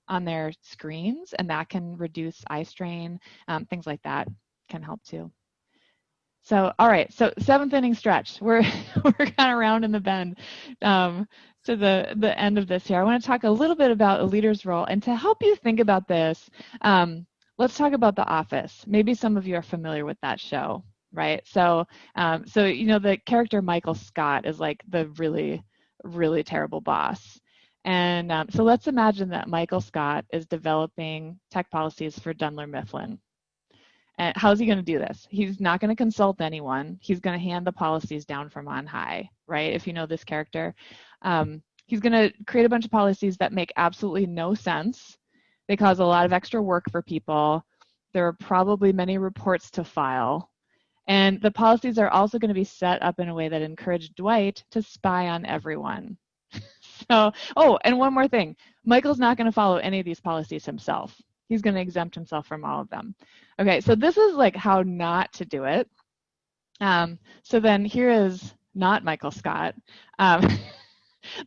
on their screens, and that can reduce eye strain. Things like that can help too. So, all right, so 7th inning stretch. We're kind of rounding the bend to the end of this here. I want to talk a little bit about a leader's role, and to help you think about this, let's talk about The Office. Maybe some of you are familiar with that show, right? So the character Michael Scott is like the really, really terrible boss. And so let's imagine that Michael Scott is developing tech policies for Dunler Mifflin. And how's he going to do this? He's not going to consult anyone. He's going to hand the policies down from on high, right? If you know this character. He's going to create a bunch of policies that make absolutely no sense. They cause a lot of extra work for people. There are probably many reports to file. And the policies are also going to be set up in a way that encourage Dwight to spy on everyone. So, and one more thing. Michael's not going to follow any of these policies himself. He's going to exempt himself from all of them. Okay, so this is like how not to do it. So then here is not Michael Scott.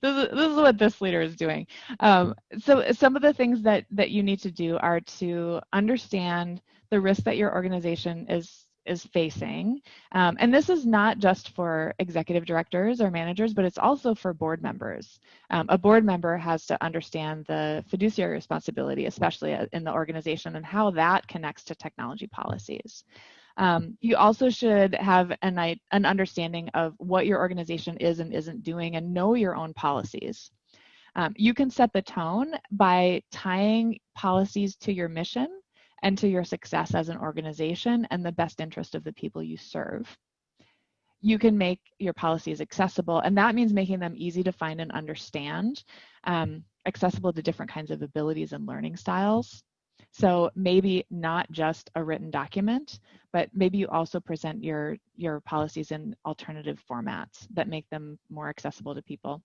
This is what this leader is doing. So some of the things that you need to do are to understand the risk that your organization is facing. And this is not just for executive directors or managers, but it's also for board members. A board member has to understand the fiduciary responsibility, especially in the organization, and how that connects to technology policies. You also should have an understanding of what your organization is and isn't doing, and know your own policies. You can set the tone by tying policies to your mission and to your success as an organization and the best interest of the people you serve. You can make your policies accessible, and that means making them easy to find and understand, accessible to different kinds of abilities and learning styles. So maybe not just a written document, but maybe you also present your policies in alternative formats that make them more accessible to people.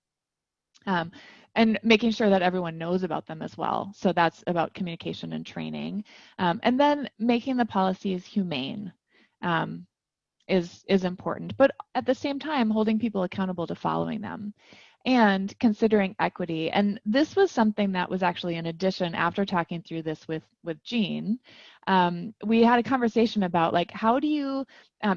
And making sure that everyone knows about them as well. So that's about communication and training. And then making the policies humane is important, but at the same time, holding people accountable to following them. And considering equity. And this was something that was actually an addition after talking through this with Jean. We had a conversation about like, how do you,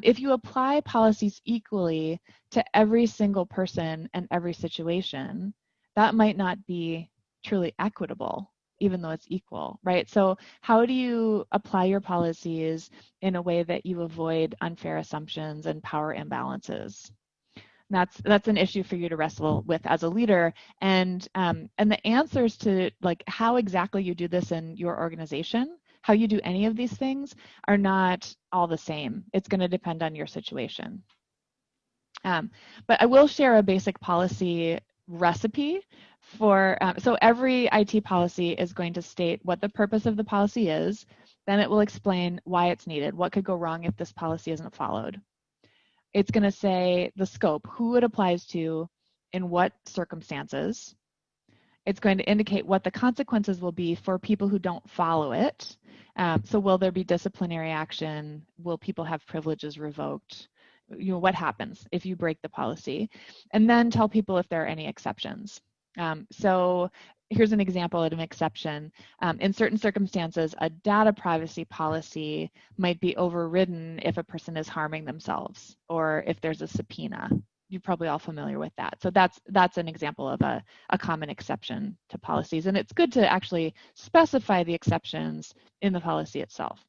if you apply policies equally to every single person and every situation, that might not be truly equitable, even though it's equal, right? So how do you apply your policies in a way that you avoid unfair assumptions and power imbalances? That's an issue for you to wrestle with as a leader, and the answers to like how exactly you do this in your organization, how you do any of these things, are not all the same. It's going to depend on your situation. But I will share a basic policy recipe for, so every IT policy is going to state what the purpose of the policy is. Then it will explain why it's needed, what could go wrong if this policy isn't followed. It's going to say the scope, who it applies to, in what circumstances. It's going to indicate what the consequences will be for people who don't follow it. So will there be disciplinary action? Will people have privileges revoked? What happens if you break the policy? And then tell people if there are any exceptions. So here's an example of an exception. In certain circumstances, a data privacy policy might be overridden if a person is harming themselves or if there's a subpoena. You're probably all familiar with that. So that's an example of a common exception to policies. And it's good to actually specify the exceptions in the policy itself.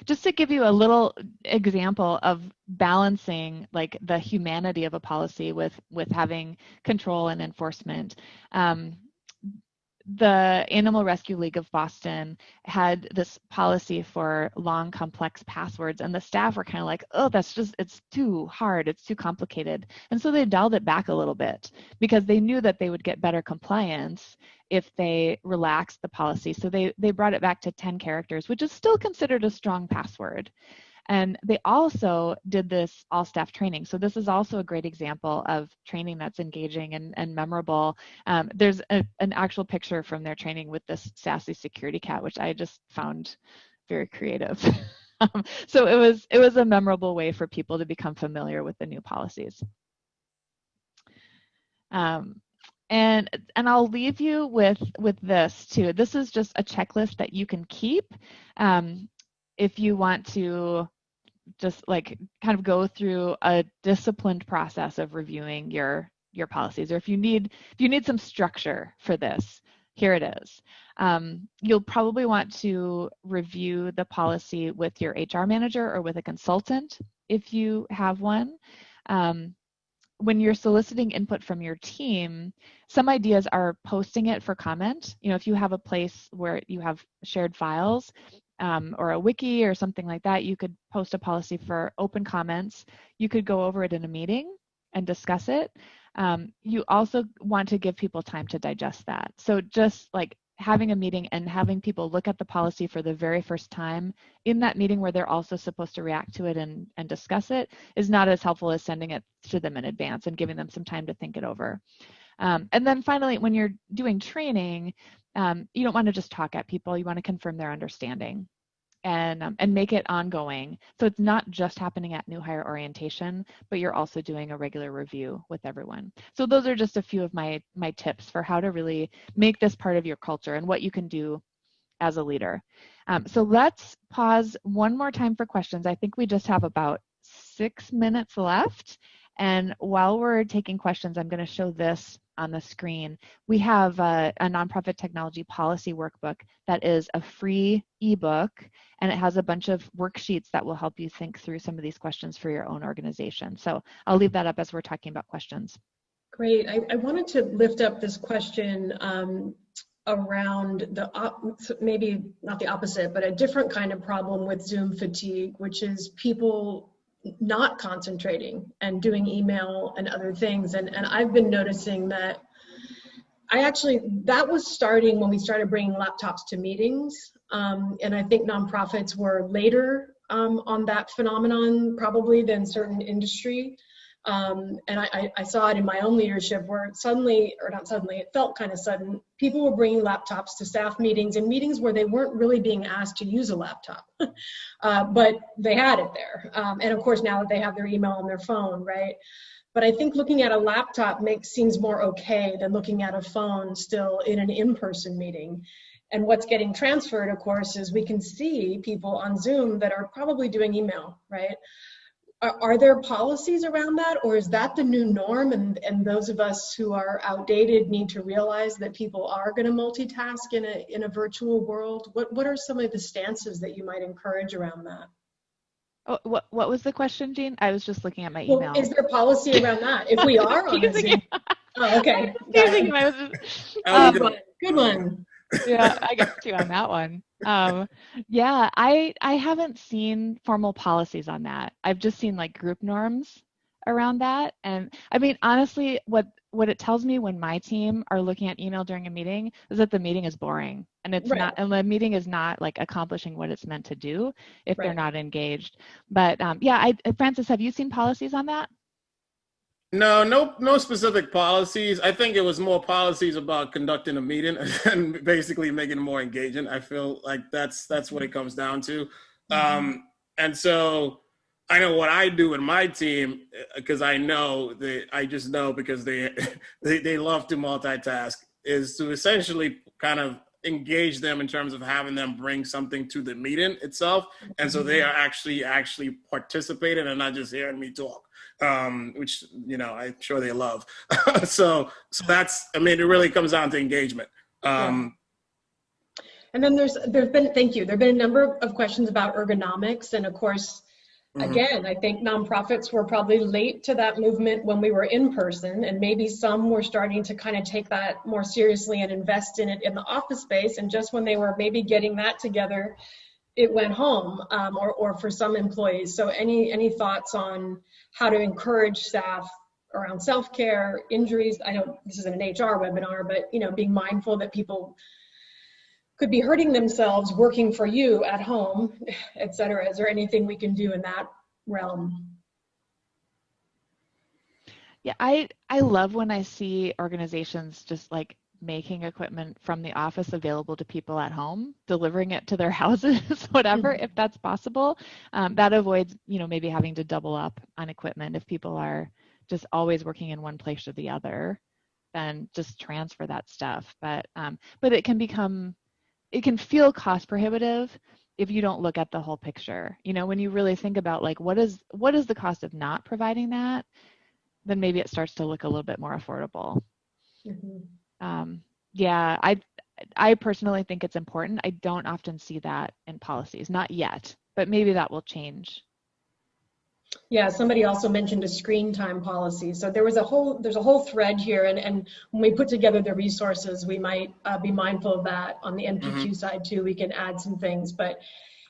Just to give you a little example of balancing like the humanity of a policy with having control and enforcement. The Animal Rescue League of Boston had this policy for long, complex passwords, and the staff were kind of like, oh, it's too hard, it's too complicated. And so they dialed it back a little bit because they knew that they would get better compliance if they relaxed the policy. So they brought it back to 10 characters, which is still considered a strong password. And they also did this all-staff training. So this is also a great example of training that's engaging and memorable. There's an actual picture from their training with this sassy security cat, which I just found very creative. So it was a memorable way for people to become familiar with the new policies. And I'll leave you with this too. This is just a checklist that you can keep if you want to just like kind of go through a disciplined process of reviewing your policies, or if you need some structure for this, here it is. You'll probably want to review the policy with your HR manager or with a consultant if you have one. When you're soliciting input from your team, some ideas are posting it for comment. If you have a place where you have shared files, or a wiki or something like that, you could post a policy for open comments. You could go over it in a meeting and discuss it. You also want to give people time to digest that. So just like having a meeting and having people look at the policy for the very first time in that meeting where they're also supposed to react to it and discuss it is not as helpful as sending it to them in advance and giving them some time to think it over. And then finally, when you're doing training, you don't want to just talk at people. You want to confirm their understanding and make it ongoing. So it's not just happening at new hire orientation, but you're also doing a regular review with everyone. So those are just a few of my tips for how to really make this part of your culture and what you can do as a leader. So let's pause one more time for questions. I think we just have about 6 minutes left. And while we're taking questions, I'm going to show this on the screen. We have a nonprofit technology policy workbook that is a free ebook, and it has a bunch of worksheets that will help you think through some of these questions for your own organization. So I'll leave that up as we're talking about questions. Great. I wanted to lift up this question around maybe not the opposite, but a different kind of problem with Zoom fatigue, which is people not concentrating and doing email and other things. And I've been noticing that that was starting when we started bringing laptops to meetings. And I think nonprofits were later on that phenomenon probably than certain industry. And I saw it in my own leadership where it felt kind of sudden. People were bringing laptops to staff meetings and meetings where they weren't really being asked to use a laptop, but they had it there. And of course, now that they have their email on their phone, right? But I think looking at a laptop seems more okay than looking at a phone still in an in-person meeting. And what's getting transferred, of course, is we can see people on Zoom that are probably doing email, right? Are there policies around that, or is that the new norm, and those of us who are outdated need to realize that people are going to multitask in a virtual world? What are some of the stances that you might encourage around that? Oh, what was the question, Jean? I was just looking at my email. Is there policy around that? If we are on a Zoom. Oh, okay. Good one. Yeah, I got you on that one. Yeah, I haven't seen formal policies on that. I've just seen like group norms around that. And I mean, honestly, what it tells me when my team are looking at email during a meeting is that the meeting is boring and it's not, and the meeting is not like accomplishing what it's meant to do if they're not engaged. But yeah, Francis, have you seen policies on that? No specific policies. I think it was more policies about conducting a meeting and basically making it more engaging. I feel like that's what it comes down to. And so I know what I do in my team because I just know because they love to multitask is to essentially kind of engage them in terms of having them bring something to the meeting itself, and so they are actually participating and not just hearing me talk, which I'm sure they love. so that's, I mean, it really comes down to engagement. And then there's been, thank you, there've been a number of questions about ergonomics, and of course, again, I think nonprofits were probably late to that movement when we were in person, and maybe some were starting to kind of take that more seriously and invest in it in the office space. And just when they were maybe getting that together, it went home, or for some employees. So any thoughts on how to encourage staff around self-care, injuries? I know this isn't an HR webinar, but being mindful that people could be hurting themselves working for you at home, et cetera. Is there anything we can do in that realm? Yeah, I love when I see organizations just like making equipment from the office available to people at home, delivering it to their houses, whatever, if that's possible. That avoids, maybe having to double up on equipment. If people are just always working in one place or the other, then just transfer that stuff. But it can feel cost prohibitive if you don't look at the whole picture. When you really think about like, what is the cost of not providing that, then maybe it starts to look a little bit more affordable. Yeah, I personally think it's important. I don't often see that in policies, not yet, but maybe that will change. Yeah, somebody also mentioned a screen time policy. So there's a whole thread here, and when we put together the resources, we might be mindful of that on the NPQ side too. We can add some things, but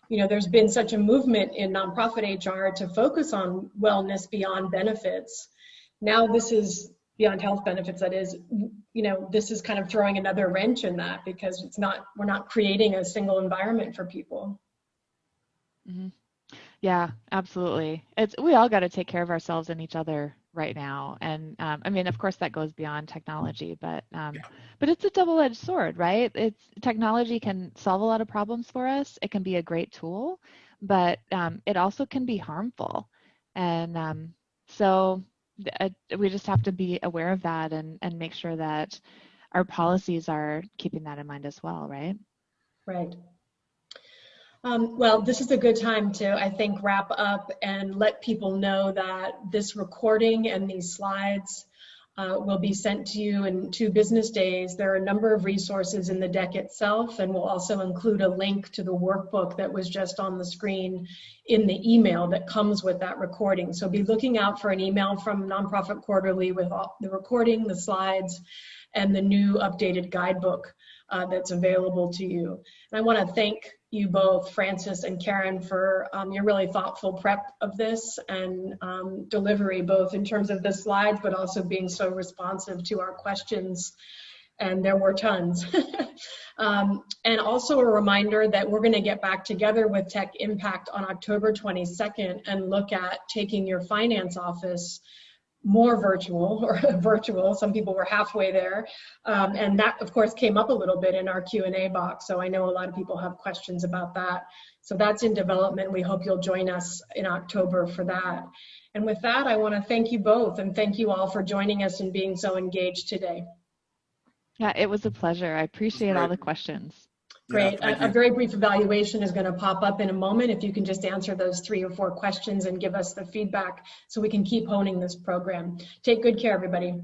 there's been such a movement in nonprofit HR to focus on wellness beyond benefits. Now this is beyond health benefits, that is, this is kind of throwing another wrench in that, because we're not creating a single environment for people. Yeah, absolutely. We all got to take care of ourselves and each other right now. And I mean, of course, that goes beyond technology, but it's a double-edged sword, right? Technology can solve a lot of problems for us. It can be a great tool, but it also can be harmful. And so we just have to be aware of that and make sure that our policies are keeping that in mind as well, right? Right. Well, this is a good time to, I think, wrap up and let people know that this recording and these slides will be sent to you in 2 business days. There are a number of resources in the deck itself, and we'll also include a link to the workbook that was just on the screen in the email that comes with that recording. So be looking out for an email from Nonprofit Quarterly with all the recording, the slides, and the new updated guidebook that's available to you. And I want to thank you both, Francis and Karen, for your really thoughtful prep of this and delivery, both in terms of the slides, but also being so responsive to our questions. And there were tons. And also a reminder that we're going to get back together with Tech Impact on October 22nd and look at taking your finance office more virtual. Some people were halfway there. And that, of course, came up a little bit in our Q&A box. So I know a lot of people have questions about that. So that's in development. We hope you'll join us in October for that. And with that, I want to thank you both, and thank you all for joining us and being so engaged today. Yeah, it was a pleasure. I appreciate all the questions. Great. Yeah, a very brief evaluation is going to pop up in a moment. If you can just answer those 3 or 4 questions and give us the feedback so we can keep honing this program. Take good care, everybody.